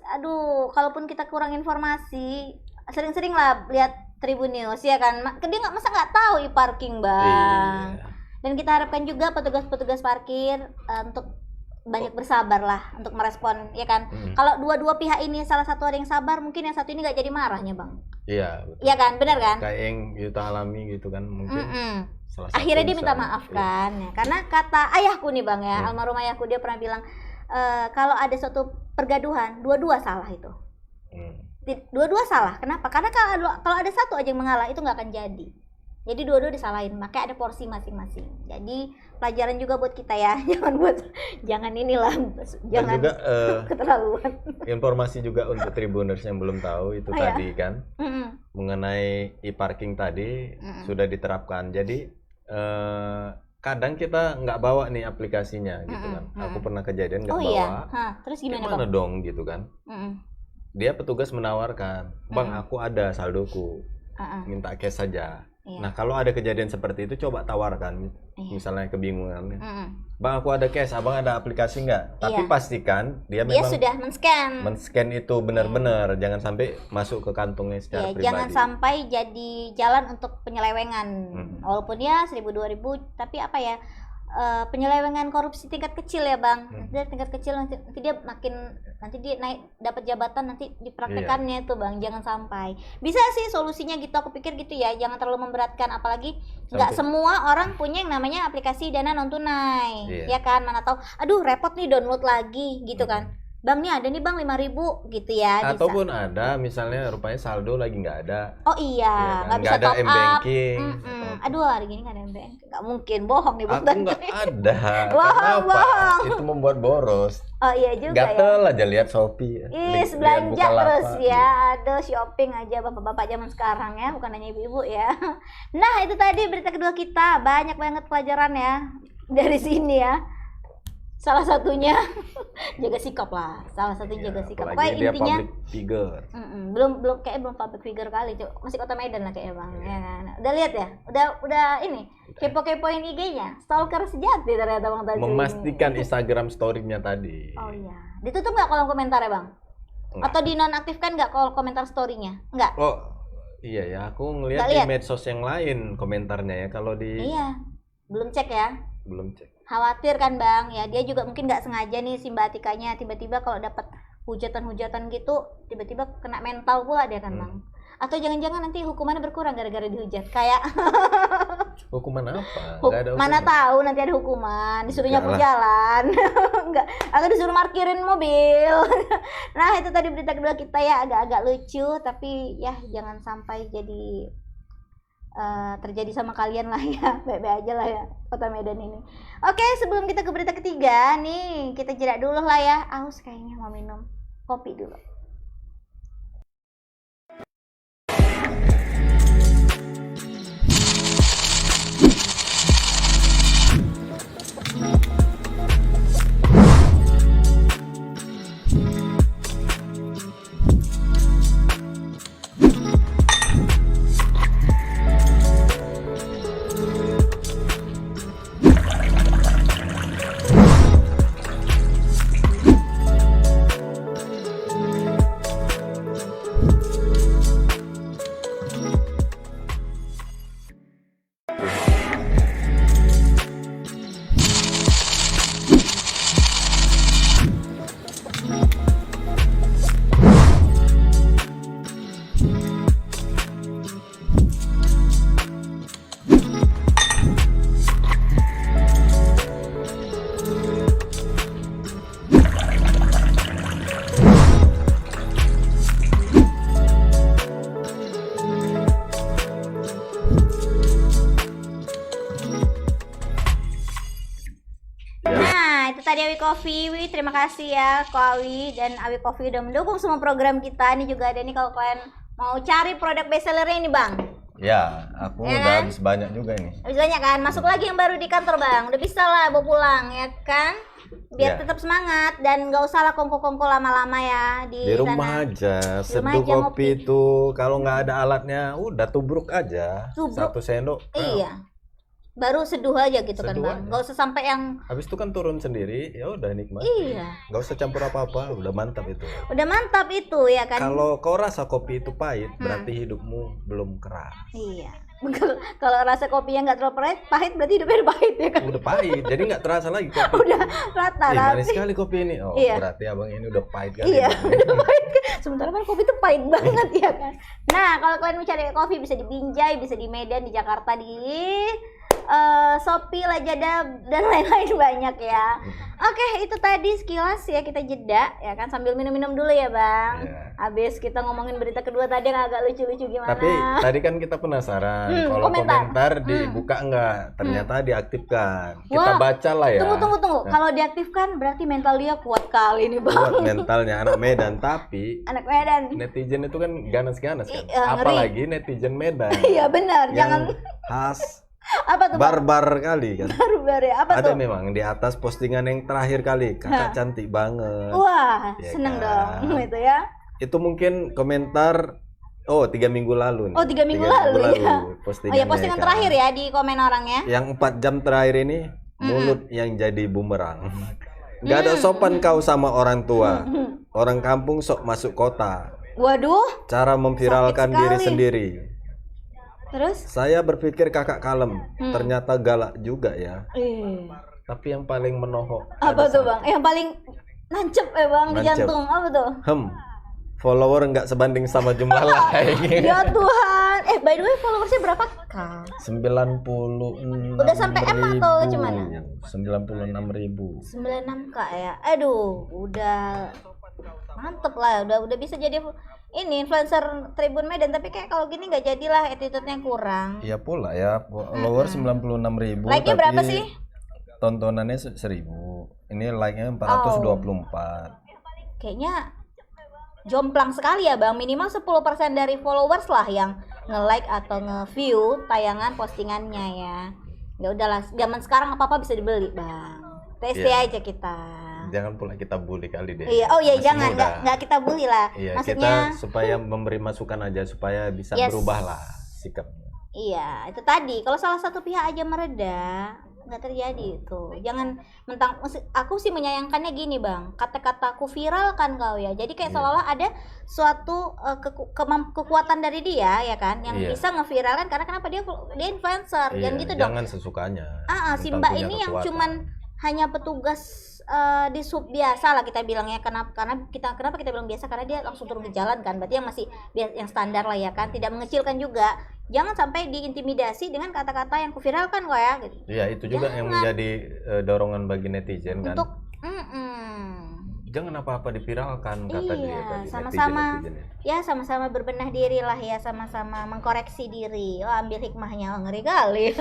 kalaupun kita kurang informasi, sering-sering lah lihat Tribun News ya kan. Dia masa nggak tahu e-parking, Bang. Dan kita harapkan juga petugas-petugas parkir untuk banyak bersabar lah untuk merespon ya kan. Kalau dua-dua pihak ini salah satu ada yang sabar, mungkin yang satu ini nggak jadi marahnya Bang. Iya, betul. Iya kan, benar kan? Kayak yang Yuta alami gitu kan mungkin. Akhirnya dia minta maaf kan, ya. Karena kata ayahku nih Bang ya, almarhum ayahku, dia pernah bilang kalau ada suatu pergaduhan, dua-dua salah itu. Dua-dua salah. Kenapa? Karena kalau ada satu aja yang mengalah itu nggak akan jadi. Jadi dua-dua disalahin, makanya ada porsi masing-masing. Jadi pelajaran juga buat kita ya, jangan inilah, jangan juga keterlaluan. informasi juga untuk Tribuners yang belum tahu itu tadi kan mengenai e-parking tadi sudah diterapkan. Jadi kadang kita nggak bawa nih aplikasinya gitu kan. Aku pernah kejadian nggak bawa. Iya. Terus gimana Bang? Dong gitu kan. Dia petugas menawarkan, "Bang, aku ada saldoku. Minta cash saja." Iya. Nah, kalau ada kejadian seperti itu coba tawarkan. Misalnya kebingungan. "Bang, aku ada cash, Abang ada aplikasi nggak?" Tapi pastikan dia memang sudah men-scan itu benar-benar, jangan sampai masuk ke kantongnya secara pribadi. Jangan sampai jadi jalan untuk penyelewengan. Walaupun ya 1000 2000 tapi apa ya? Penyelewengan korupsi tingkat kecil ya Bang. Nanti tingkat kecil nanti dia naik dapat jabatan nanti dipraktekannya tuh Bang, jangan sampai. Bisa sih solusinya gitu, aku pikir gitu ya, jangan terlalu memberatkan, apalagi nggak semua orang punya yang namanya aplikasi dana non tunai. Ya kan, mana tahu aduh repot nih download lagi gitu kan. Bang nih ada nih Bang 5.000 gitu ya. Ataupun ada misalnya rupanya saldo lagi nggak ada. Oh iya, nggak bisa ada top up. M-banking. Aduh hari gini nggak ada M-banking, nggak mungkin, bohong nih Bang. Aku nggak ada. Bohong. Itu membuat boros. Oh iya juga Gatel aja lihat Shopee. Belanja terus ya, ada shopping aja bapak-bapak zaman sekarang ya, bukan hanya ibu-ibu ya. Nah itu tadi berita kedua kita, banyak banget pelajaran ya dari sini ya. Salah satunya jaga sikap lah, salah satunya jaga sikap. Pokoknya dia intinya public figure. belum public figure kali, masih Kota Medan lah kayaknya Bang. Ya kan? Udah lihat ya, udah ini kepo-kepoin IG-nya, stalker sejati ternyata Bang Tazri. Memastikan Instagram story-nya tadi. Oh iya, ditutup nggak kolom komentar ya Bang? Atau dinonaktifkan nggak kolom komentar story-nya? Nggak. Oh iya ya, aku ngelihat di medsos yang lain komentarnya ya, kalau di. Iya, belum cek ya. Belum cek. Khawatir kan Bang, ya dia juga mungkin nggak sengaja nih si Mbak Atikanya tiba-tiba kalau dapat hujatan-hujatan gitu tiba-tiba kena mental pula dia kan Bang. Atau jangan-jangan nanti hukumannya berkurang gara-gara dihujat kayak hukuman apa? Mana tahu nanti ada hukuman, disuruh nyapu jalan. Enggak, atau disuruh parkirin mobil. Nah itu tadi berita kedua kita ya, agak-agak lucu tapi ya jangan sampai jadi terjadi sama kalian lah ya, baik-baik aja lah ya Kota Medan ini. Oke, sebelum kita ke berita ketiga nih, kita jeda dulu lah ya. Aus kayaknya mau minum kopi dulu. Tadi Awi Coffee, terima kasih ya Ko Awi dan Awi Coffee udah mendukung semua program kita. Ini juga ada nih kalau kalian mau cari produk bestsellernya ini Bang. Ya, aku ya udah kan? habis banyak juga ini. Habis banyak kan? Masuk lagi yang baru di kantor Bang. Udah bisa lah bawa pulang ya kan? Biar tetap semangat dan nggak usah lah kongko-kongko lama-lama ya di rumah sana. Aja. Seduh kopi itu kalau nggak ada alatnya, udah tubruk aja. Satu sendok. Iya. Baru seduh aja gitu kan Bang. Nggak usah sampai yang habis itu kan turun sendiri, ya udah nikmat. Iya. Nggak usah campur apa-apa, udah mantap itu. Udah mantap itu ya kan. Kalau kau rasa kopi itu pahit, berarti hidupmu belum keras. Iya. Kalau rasa kopinya nggak terlalu pahit, berarti hidupnya udah pahit ya kan. Udah pahit, jadi nggak terasa lagi kopi. Udah rata. Manis sekali kopi ini. Oh, iya. Berarti abang ini udah pahit kali. Iya, udah pahit. Sementara kan kopi itu pahit banget ya kan. Nah, kalau kalian mau cari kopi bisa di Binjai, bisa di Medan, di Jakarta, di Shopee, Lazada dan lain-lain banyak ya. Oke, itu tadi sekilas ya, kita jeda ya kan sambil minum-minum dulu ya Bang. Habis kita ngomongin berita kedua tadi yang agak lucu-lucu gimana. Tapi tadi kan kita penasaran kalau komentar dibuka enggak, ternyata diaktifkan. Kita baca lah ya. Tunggu. Kalau diaktifkan berarti mental dia kuat kali nih Bang. Kuat mentalnya anak Medan, tapi anak Medan. netizen itu kan ganas-ganas kan. Ngeri. Apalagi netizen Medan. Iya benar, yang jangan khas apa tuh Bang? barbar kali kan. Barbar ya, apa Ada tuh? memang di atas postingan yang terakhir kali, kakak cantik banget. Wah, Ya seneng kan? dong itu ya. Itu mungkin komentar 3 minggu lalu nih. Oh, 3 minggu lalu ya. Postingannya, Postingan kan. terakhir ya di komen orangnya. Yang 4 jam terakhir ini mulut yang jadi bumerang. Gak ada sopan kau sama orang tua. Orang kampung sok masuk kota. Waduh, Cara memviralkan Sakit diri sekali. sendiri. terus? Saya berpikir kakak kalem, ternyata galak juga ya. Tapi yang paling menohok Apa ada tuh Bang? Yang paling nancep ya Bang di Nancep. jantung, apa tuh? follower nggak sebanding sama jumlah like. Ya Tuhan, by the way followersnya berapa Kak? 96. Udah sampai M atau cuman? 96.000. 96 Kak ya. Aduh, udah mantep lah, udah bisa jadi ini influencer Tribun Medan, tapi kayak kalau gini nggak jadilah, attitude-nya kurang. Iya pula ya, follower 96.000. Like-nya berapa sih? Tontonannya 1.000. Ini like-nya 424. Kayaknya jomplang sekali ya Bang, minimal 10% dari followers lah yang nge-like atau nge-view tayangan postingannya ya. Ya udahlah, zaman sekarang apa-apa bisa dibeli Bang. TST aja kita. Jangan pula kita bully kali deh. Iya, Masih jangan, muda. nggak kita bully lah. Iya, Maksudnya kita supaya memberi masukan aja supaya bisa berubah lah sikapnya. iya, itu tadi. Kalau salah satu pihak aja mereda, nggak terjadi itu. Jangan mentang. Aku sih menyayangkannya gini Bang, kata-kataku viral kan kau ya. Jadi kayak seolah-olah ada suatu kekuatan dari dia ya kan, yang bisa ngeviralkan karena kenapa dia influencer, jangan gitu dong. Jangan sesukanya. Si Mentang Mbak punya ini yang kekuatan. cuman hanya petugas di sub biasa lah kita bilangnya. Kenapa kita bilang biasa, karena dia langsung turun ke jalan kan, berarti yang masih yang standar lah ya kan, tidak mengecilkan juga. Jangan sampai diintimidasi dengan kata-kata yang kuviralkan kok ya gitu. Iya, itu juga yang menjadi dorongan bagi netizen kan. Untuk Jangan apa-apa diviralkan kata dia tadi. sama-sama netizen-netizen ya. ya sama-sama berbenah diri lah ya, sama-sama mengkoreksi diri. Ambil hikmahnya, ngeri kali.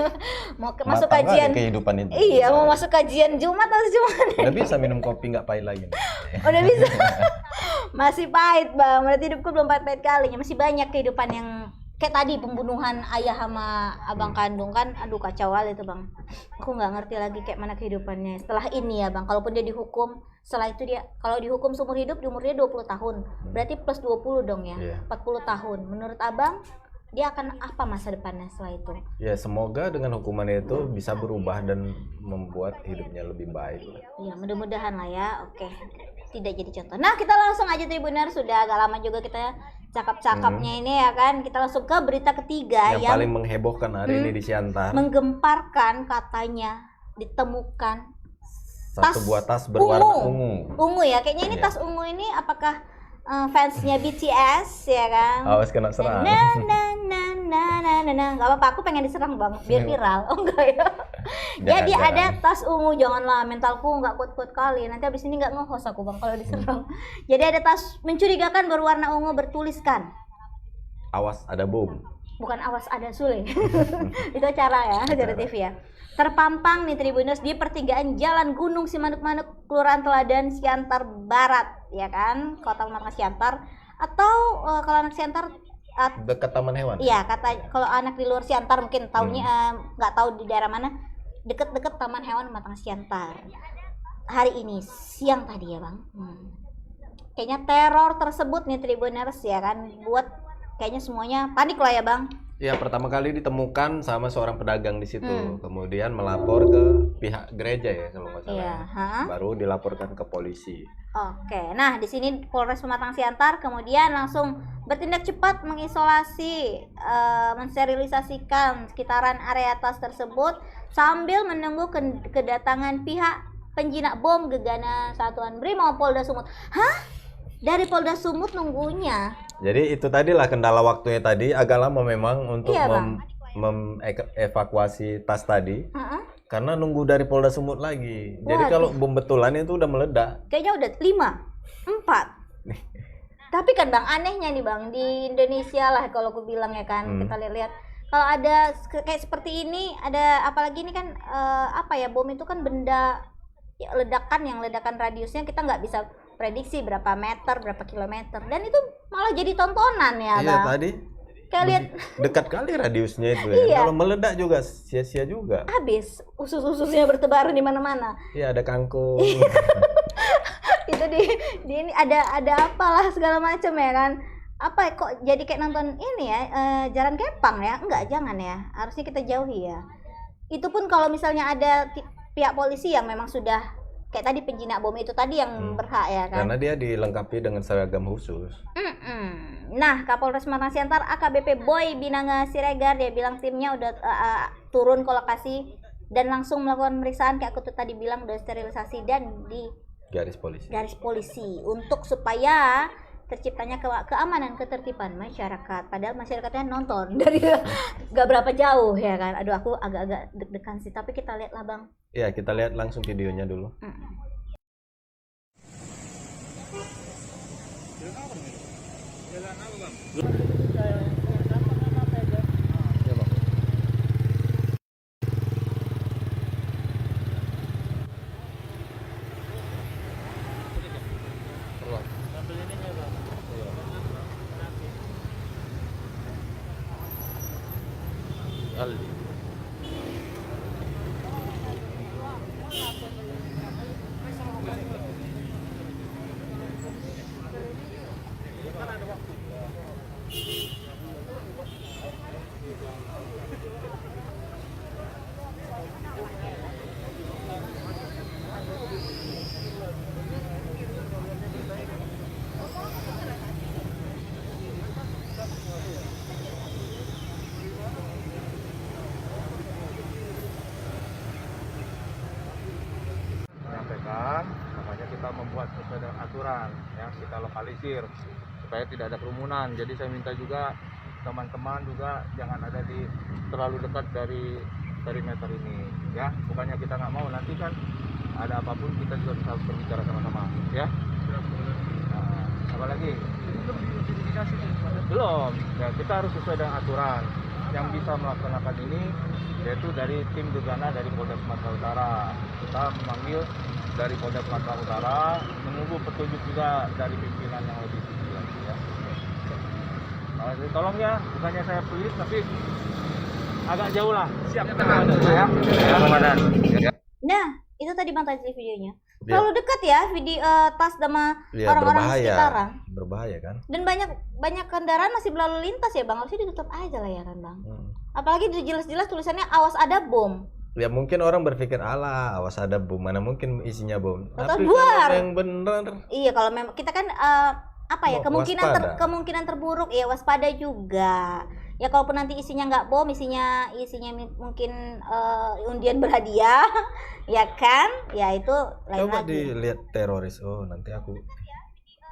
Mau masuk Matang kajian kali kehidupan itu. Iya, mau masuk kajian Jumat atau Jumat. Udah bisa minum kopi nggak pahit lagi. Udah bisa. Masih pahit Bang, berarti hidupku belum pahit-pahit kalinya. Masih banyak kehidupan yang kayak tadi pembunuhan ayah sama abang kandung kan. Aduh kacau kali itu Bang. Aku nggak ngerti lagi kayak mana kehidupannya setelah ini ya Bang. Kalaupun dia dihukum, setelah itu dia kalau dihukum seumur hidup, di umurnya 20 tahun. Berarti plus 20 dong ya. 40 tahun. Menurut Abang dia akan apa masa depannya setelah itu? Ya semoga dengan hukuman itu bisa berubah dan membuat hidupnya lebih baik. Ya mudah-mudahan lah ya. Oke, tidak jadi contoh. Nah kita langsung aja Tribuner, sudah agak lama juga kita cakap-cakapnya ini ya kan. Kita langsung ke berita ketiga yang paling menghebohkan hari ini di Siantar. Menggemparkan, katanya ditemukan Satu buah tas berwarna ungu. Ya, kayaknya ini tas ungu ini apakah fansnya BTS ya kan? Awas kena serang. Nggak apa-apa, aku pengen diserang Bang, biar viral. Oh enggak ya? Jadi ada tas ungu, janganlah, mentalku nggak kuat-kuat kali. Nanti abis ini nggak nge-host aku Bang kalau diserang. Jadi ada tas mencurigakan berwarna ungu bertuliskan, awas ada bom. bukan awas ada Sule. Itu acara ya, acara TV ya. Terpampang nih Tribuners di pertigaan Jalan Gunung Simanuk-Manuk, Kelurahan Teladan, Siantar Barat, ya kan, Kota Pematang Siantar. Atau kalau anak Siantar dekat taman hewan. Iya, kata kalau anak di luar Siantar mungkin taunya nggak tahu di daerah mana, deket-deket Taman Hewan Pematang Siantar. Hari ini siang tadi ya Bang. Kayaknya teror tersebut nih Tribuners ya kan, buat kayaknya semuanya panik lah ya Bang. Ya, pertama kali ditemukan sama seorang pedagang di situ, kemudian melapor ke pihak gereja ya kalau nggak salah. Iya, baru dilaporkan ke polisi. Oke, nah di sini Polres Pematang Siantar kemudian langsung bertindak cepat mengisolasi, mensterilisasikan sekitaran area tas tersebut sambil menunggu kedatangan pihak penjinak bom Gegana Satuan Brimob Polda Sumut. Hah? Dari Polda Sumut nunggunya? Jadi itu tadilah kendala waktunya tadi agak lama memang untuk evakuasi tas tadi Heeh. karena nunggu dari Polda Sumut lagi. Jadi Waduh. kalau bom betulan itu udah meledak. Kayaknya udah 5, 4. Tapi kan Bang, anehnya nih Bang, di Indonesia lah kalau aku bilang ya kan, kita lihat-lihat kalau ada kayak seperti ini, ada apalagi ini kan bom itu kan benda ledakan radiusnya kita nggak bisa prediksi berapa meter, berapa kilometer, dan itu malah jadi tontonan ya Iya Bang. tadi Kayak lihat dekat kali radiusnya itu ya. Iya. Kalau meledak juga sia-sia juga. habis usus-ususnya bertebaran di mana-mana. Iya ada kangkung. Itu di ini ada apalah segala macam ya kan. Apa kok jadi kayak nonton ini ya, Jalan Kepang ya? Enggak, jangan ya. Harusnya kita jauhi ya. Itu pun kalau misalnya ada pihak polisi yang memang sudah kayak tadi penjinak bom itu tadi yang berhak ya kan. Karena dia dilengkapi dengan seragam khusus. Nah, Kapolres Matang Siantar AKBP Boy Binanga Siregar dia bilang timnya udah turun ke lokasi dan langsung melakukan pemeriksaan kayak aku tuh tadi bilang, udah sterilisasi dan di Garis polisi. untuk supaya terciptanya keamanan ketertiban masyarakat. Padahal masyarakatnya nonton dari gak berapa jauh ya kan. Aduh, aku agak-agak deg-degan sih, tapi kita lihat lah Bang. Ya kita lihat langsung videonya dulu. menyampaikan, makanya kita membuat sesuai dengan aturan yang kita lokalisir supaya tidak ada kerumunan. Jadi saya minta juga teman-teman juga jangan ada di terlalu dekat dari perimeter ini ya. Bukannya kita nggak mau, nanti kan ada apapun kita juga bisa berbicara sama-sama ya. Nah, apa lagi? Belum. Ya, kita harus sesuai dengan aturan. Yang bisa melaksanakan ini yaitu dari tim gegana dari Polda Sumatera Utara. Kita memanggil dari Polda Sumatera Utara, menunggu petunjuk juga dari pimpinan yang lebih tinggi lagi ya. Jadi tolong ya, bukannya saya pelit tapi agak jauh lah. Siap ya. Ya, Komandan. Nah, itu tadi Bang tadi videonya. Ya. Terlalu dekat ya video tas sama Ya, orang-orang di sekitaran. berbahaya kan. Dan banyak kendaraan masih berlalu lintas ya Bang. Harusnya ditutup aja lah ya kan Bang. Apalagi jelas-jelas tulisannya awas ada bom. Ya mungkin orang berpikir alah awas ada bom, mana mungkin isinya bom. Atau Tapi buar. kalau yang bener Iya, kalau memang kita kan Waspada. kemungkinan terburuk ya waspada juga. Ya kalaupun nanti isinya nggak bom, isinya mungkin undian berhadiah, ya kan? Ya itu lain coba lagi. dilihat teroris. Oh, nanti aku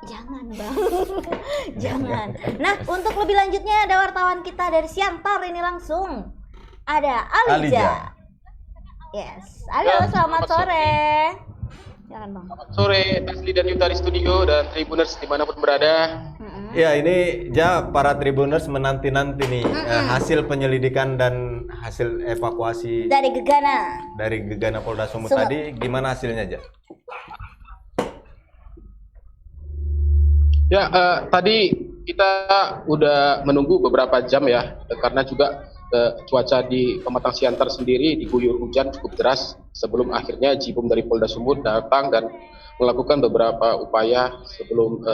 Jangan Bang, jangan. Nah, untuk lebih lanjutnya ada wartawan kita dari Siantar ini langsung. Ada Alija. Alija. Yes, halo selamat sore. Jangan Bang. Sore, Tasli dan Yuta di studio dan Tribuners dimanapun berada. Ya ini para Tribuners menanti-nanti nih hasil penyelidikan dan hasil evakuasi Dari Gegana. dari Gegana Polda Sumut Sumut. tadi, gimana hasilnya aja? Ya, tadi kita udah menunggu beberapa jam ya, karena juga cuaca di Pematang Siantar sendiri diguyur hujan cukup deras sebelum akhirnya Jibom dari Polda Sumut datang dan melakukan beberapa upaya sebelum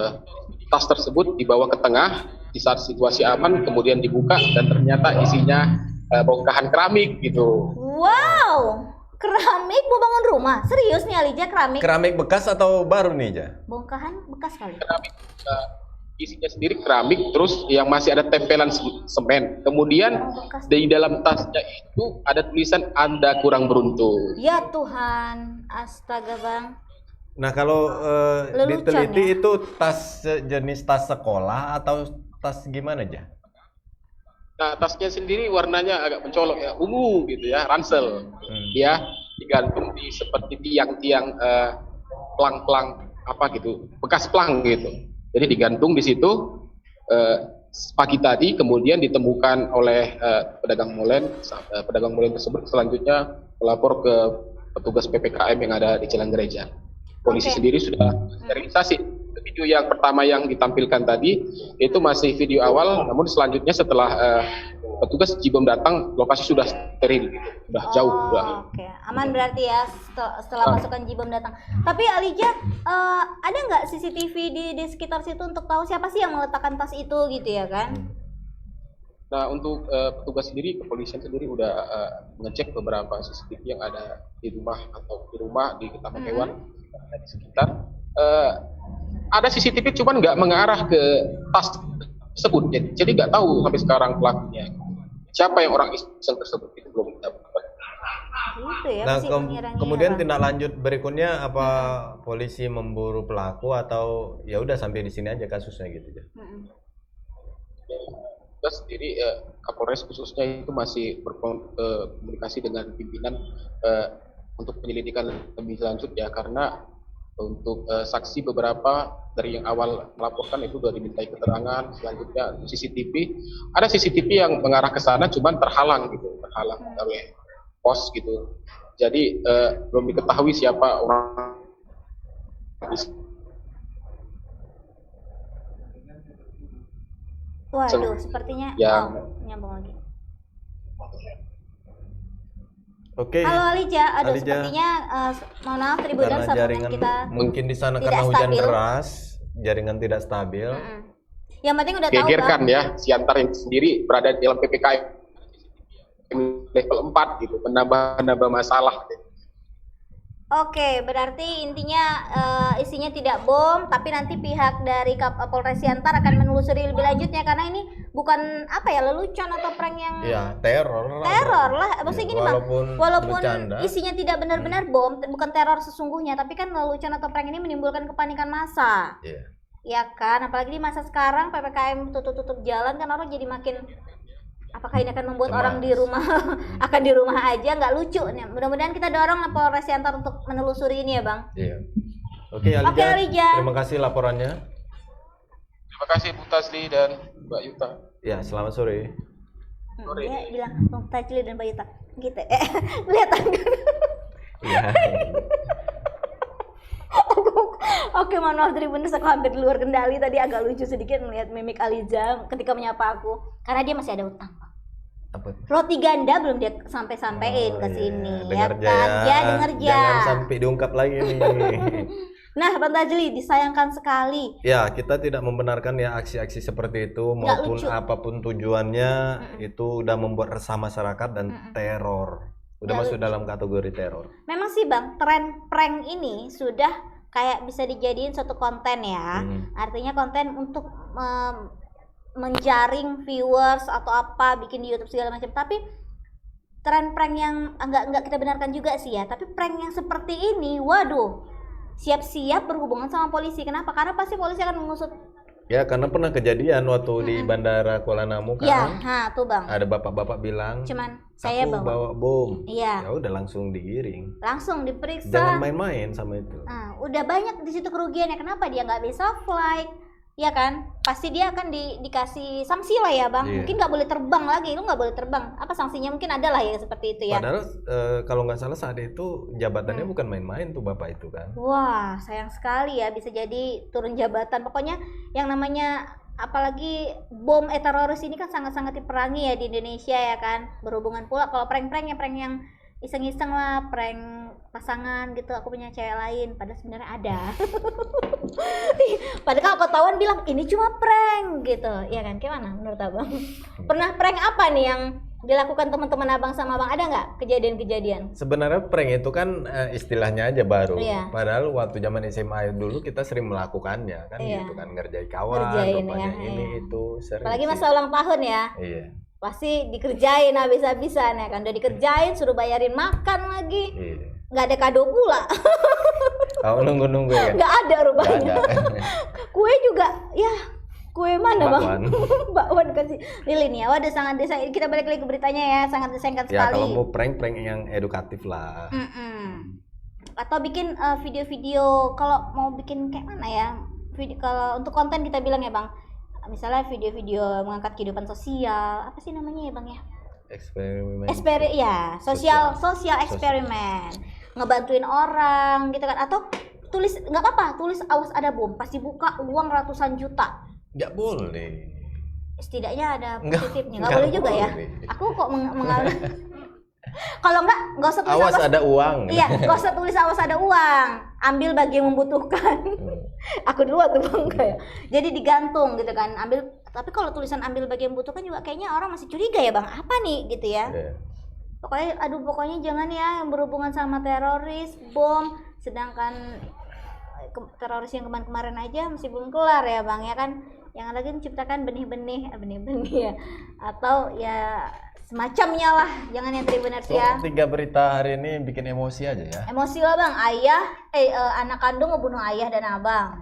tas tersebut dibawa ke tengah di saat situasi aman, kemudian dibuka dan ternyata isinya bongkahan keramik gitu. Wow, keramik mau bangun rumah? Serius nih Alija, keramik? Keramik bekas atau baru nih Ja? Bongkahan bekas kali. Keramik isinya sendiri keramik, terus yang masih ada tempelan semen. Kemudian Bekas. di dalam tasnya itu ada tulisan Anda kurang beruntung. Ya Tuhan, astaga Bang. Nah kalau Lelucon diteliti ya? itu tas jenis tas sekolah atau tas gimana aja? Nah, tasnya sendiri warnanya agak mencolok ya, ungu gitu ya, ransel. Dia digantung di seperti tiang-tiang pelang-pelang apa gitu, bekas pelang gitu. Jadi digantung di situ pagi tadi, kemudian ditemukan oleh pedagang molen. Pedagang molen tersebut selanjutnya melapor ke petugas PPKM yang ada di Jalan Gereja. Polisi sendiri sudah sterilisasi. Video yang pertama yang ditampilkan tadi itu masih video awal, namun selanjutnya setelah petugas Jibom datang, lokasi sudah steril, gitu. Sudah jauh. Oke, aman berarti ya setelah pasukan Jibom datang. Tapi Alija, ada nggak CCTV di sekitar situ untuk tahu siapa sih yang meletakkan tas itu gitu ya kan? Nah, untuk petugas sendiri, kepolisian sendiri udah mengecek beberapa CCTV yang ada di rumah atau di taman hewan yang ada di sekitar. Ada CCTV cuman nggak mengarah ke tas tersebut, jadi nggak tahu sampai sekarang pelakunya siapa yang orang iseng tersebut, itu belum kita dapat. Gitu ya, Nah, masih mengira-ngira. kemudian tindak lanjut berikutnya apa polisi memburu pelaku atau ya udah sampai di sini aja kasusnya gitu ya? Kita sendiri Kapolres khususnya itu masih berkomunikasi dengan pimpinan untuk penyelidikan lebih lanjut ya, karena untuk saksi beberapa dari yang awal melaporkan itu sudah dimintai keterangan. Selanjutnya CCTV, ada CCTV yang mengarah ke sana cuman terhalang oleh pos gitu. Jadi belum diketahui siapa orang. Waduh, sepertinya nyambung lagi. Oke. Halo Alija, aduh Alija. sepertinya mohon maaf Tribuners, Karena sambungan jaringan kita mungkin di sana tidak karena hujan stabil. deras, jaringan tidak stabil. Yang penting udah tahu Gegerkan Bang. ya, Siantar yang sendiri berada di dalam PPKM level 4 gitu, menambah masalah. Oke, berarti intinya isinya tidak bom, tapi nanti pihak dari Kapolres Siantar akan menelusuri lebih lanjutnya karena ini bukan apa ya, lelucon atau prank yang Ya, teror lah. Maksudnya gini Bang, walaupun isinya tidak benar-benar bom, bukan teror sesungguhnya, tapi kan lelucon atau prank ini menimbulkan kepanikan massa. Iya. Ya kan, apalagi di masa sekarang PPKM tutup jalan kan orang jadi makin, apakah ini akan membuat orang di rumah akan di rumah aja, nggak lucu nih. Mudah-mudahan kita dorong Polres Siantar untuk menelusuri ini ya Bang. Iya. Oke, Alija. Oke, Alija. Terima kasih laporannya. Terima kasih Bu Tasli dan Mbak Yuta. Ya, selamat sore. Dia bilang Bang Tajli dan Mbak Yuta gitu. Kelihatan kan? Iya. Oke, mohon maaf Tribuners, aku hampir di luar kendali tadi, agak lucu sedikit melihat mimik Alija ketika menyapa aku karena dia masih ada utang. Apa? Roti ganda belum dia sampai-sampein ke sini, Dengar ya kan? Ya denger ya. Jangan sampai diungkap lagi nih. Nah, Bang Tajli, disayangkan sekali. Ya, kita tidak membenarkan ya aksi-aksi seperti itu maupun lucu. apapun tujuannya, itu udah membuat resah masyarakat dan teror. Udah Nggak masuk dalam kategori teror. Memang sih Bang, tren prank ini sudah kayak bisa dijadiin suatu konten ya. Artinya konten untuk menjaring viewers atau apa, bikin di YouTube segala macam. Tapi tren prank yang enggak kita benarkan juga sih ya. Tapi prank yang seperti ini, waduh, siap-siap berhubungan sama polisi. Kenapa? Karena pasti polisi akan mengusut. Ya, karena pernah kejadian waktu di Bandara Kuala Namu kan. Ya, tuh Bang. Ada bapak-bapak bilang, Cuman saya aku bawa bom. Iya. Ya udah langsung digiring. Langsung diperiksa. Jangan main-main sama itu. Nah, udah banyak di situ kerugiannya. Kenapa dia nggak bisa flight? Ya kan? Pasti dia akan dikasih sanksi lah ya Bang. Iya. Mungkin nggak boleh terbang lagi. Lu nggak boleh terbang. Apa sanksinya? Mungkin ada lah ya seperti itu ya. Padahal kalau nggak salah saat itu jabatannya bukan main-main tuh bapak itu kan. Wah, sayang sekali ya. Bisa jadi turun jabatan. Pokoknya yang namanya apalagi bom teroris ini kan sangat-sangat diperangi ya di Indonesia ya kan. Berhubungan pula kalau prank-prank yang iseng-iseng lah, prank pasangan gitu, aku punya cewek lain, padahal sebenarnya ada. Padahal kalau ketahuan bilang ini cuma prank gitu, ya kan? Gimana menurut abang? Pernah prank apa nih yang dilakukan teman-teman abang sama abang, ada nggak kejadian-kejadian? Sebenarnya prank itu kan istilahnya aja baru. Iya. Padahal waktu zaman SMA dulu kita sering melakukannya kan Iya. gitu kan, ngerjain kawan, Ngerjain, rupanya ya, ini iya. itu sering. Apalagi sih. masa ulang tahun ya. Iya. Pasti dikerjain habis-habisan ya kan, udah dikerjain suruh bayarin makan lagi, Iya. nggak ada kado pula. Kamu nunggu-nunggu ya? Nggak ada rupanya. Nggak ada. Kue juga ya Kue mana Bakwan. bang? Bakwan kasih lilin ya. Waduh sangat desa. Kita balik lagi ke beritanya ya, sangat disayangkan Ya sekali. kalau mau prank-prank yang edukatif lah. Atau bikin video-video, kalau mau bikin kayak mana ya? Kalau untuk konten kita bilang ya bang, misalnya video-video mengangkat kehidupan sosial, apa sih namanya ya bang ya? Sosial eksperimen, ngebantuin orang gitu kan, atau tulis nggak apa-apa, tulis awas ada bom, pasti buka uang ratusan juta. Nggak boleh. Setidaknya ada Nggak- positifnya, nggak nggak boleh juga ya. boleh. Aku kok mengalami. Kalau nggak usah tulis Awas ada uang. Iya, nggak usah tulis awas ada uang, ambil bagi yang membutuhkan. Aku dulu tuh bang kayak, jadi digantung gitu kan, ambil. Tapi kalau tulisan ambil bagi yang membutuhkan juga kayaknya orang masih curiga ya bang, apa nih gitu ya. Pokoknya jangan ya yang berhubungan sama teroris, bom, sedangkan teroris yang kemarin aja masih belum kelar ya bang ya kan, yang lagi menciptakan benih-benih ya, atau ya semacamnya lah, jangan yang Tribuners ya. 3 berita hari ini bikin emosi aja ya. Emosi lah bang, anak kandung ngebunuh ayah dan abang.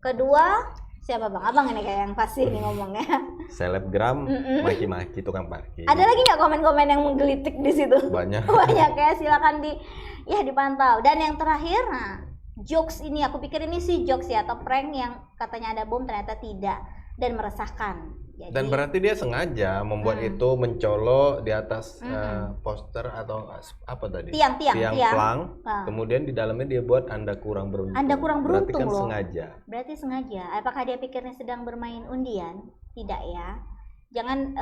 Kedua, siapa bang? Abang ini kayak yang pasti nih ngomongnya. Selebgram maki-maki tukang parkir. Ada lagi nggak komen-komen yang menggelitik di situ? Banyak. Banyak ya, silakan dipantau. Dan yang terakhir, jokes ini aku pikir ini sih jokes ya, atau prank yang katanya ada bom ternyata tidak, dan meresahkan. Jadi, Dan berarti dia sengaja membuat itu mencolok di atas poster atau apa tadi? Tiang. Plang. Kemudian di dalamnya dia buat Anda kurang beruntung. Anda kurang beruntung berarti kan loh. sengaja. Berarti sengaja. Apakah dia pikirnya sedang bermain undian? Tidak ya. Jangan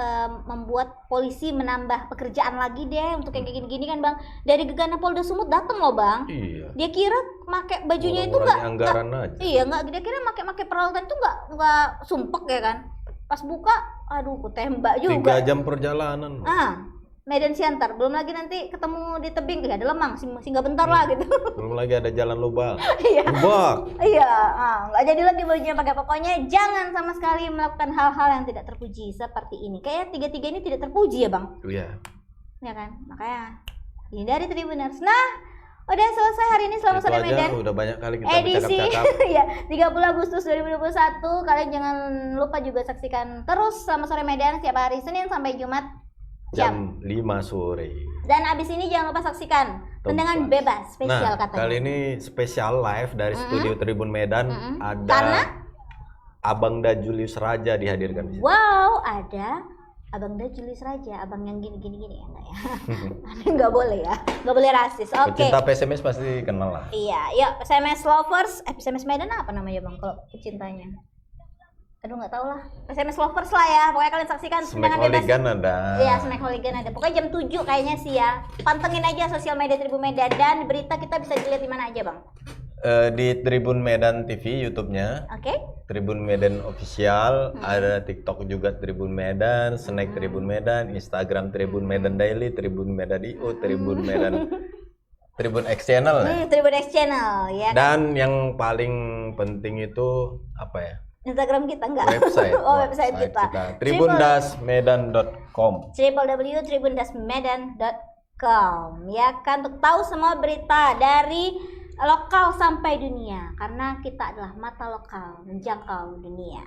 membuat polisi menambah pekerjaan lagi deh untuk yang kayak gini-gini kan bang. Dari Gegana Polda Sumut datang loh bang. Iya. Dia kira pakai bajunya itu Ngurangi anggaran aja. Iya nggak. Dia kira pakai peralatan itu nggak sumpek ya kan. Pas buka, aduh, ku tembak juga. 3 jam perjalanan. Medan Center, belum lagi nanti ketemu di tebing, ada lemang, singgah bentar lah gitu. Belum lagi ada jalan lubang. Iya. Lubang. Iya, nggak jadi lagi bajunya pakai. Pokoknya jangan sama sekali melakukan hal-hal yang tidak terpuji seperti ini. Kayak tiga ini tidak terpuji ya bang. Iya. Ya kan, makanya ini dari Tribuners. Nah, udah selesai hari ini, Selamat Itu Sore aja Medan. udah banyak kali kita Edisi bercakap-cakap. ya 30 Agustus 2021. Kalian jangan lupa juga saksikan terus Selamat Sore Medan setiap hari Senin sampai Jumat jam 5 sore. Dan abis ini jangan lupa saksikan Tendangan Bebas spesial katanya. Kali ini spesial live dari studio Tribun Medan. Ada Karena Abang Da Julius Raja dihadirkan di situ. wow, ada Abang Da Julius Raja, abang yang gini ya enggak ya? Nggak boleh ya, nggak boleh rasis. Oke. Pecinta PSMS pasti kenal lah. Iya, yuk PSMS Lovers, PSMS Medan apa namanya bang kalau pecintanya? Aduh nggak tahu lah, PSMS Lovers lah ya. Pokoknya kalian saksikan Smack Tendangan Bebas. Hooligan ada. Iya, Smack Hooligan ada. Pokoknya jam 7 kayaknya sih ya. Pantengin aja sosial media Tribun Medan, dan berita kita bisa dilihat di mana aja bang? Di Tribun Medan TV YouTube-nya. Oke. Tribun Medan Official, ada TikTok juga Tribun Medan, Snack Tribun Medan, Instagram Tribun Medan Daily, Tribun Medan IO, Tribun Medan, Tribun X Channel ya. Tribun X Channel ya. Dan yang paling penting itu apa ya? Instagram kita enggak? Website. Oh, website kita. Tribundasmedan.com. www.tribundasmedan.com ya kan, untuk tahu semua berita dari lokal sampai dunia, karena kita adalah mata lokal menjangkau dunia.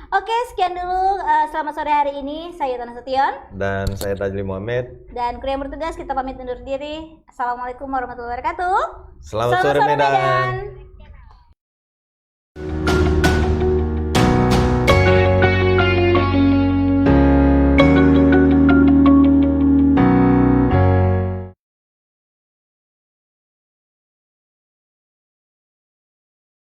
Oke, sekian dulu selamat sore hari ini. Saya Tana Setion Dan saya Tajli Muhammad. dan kru yang bertugas, kita pamit undur diri. Assalamualaikum warahmatullahi wabarakatuh. Selamat sore Medan.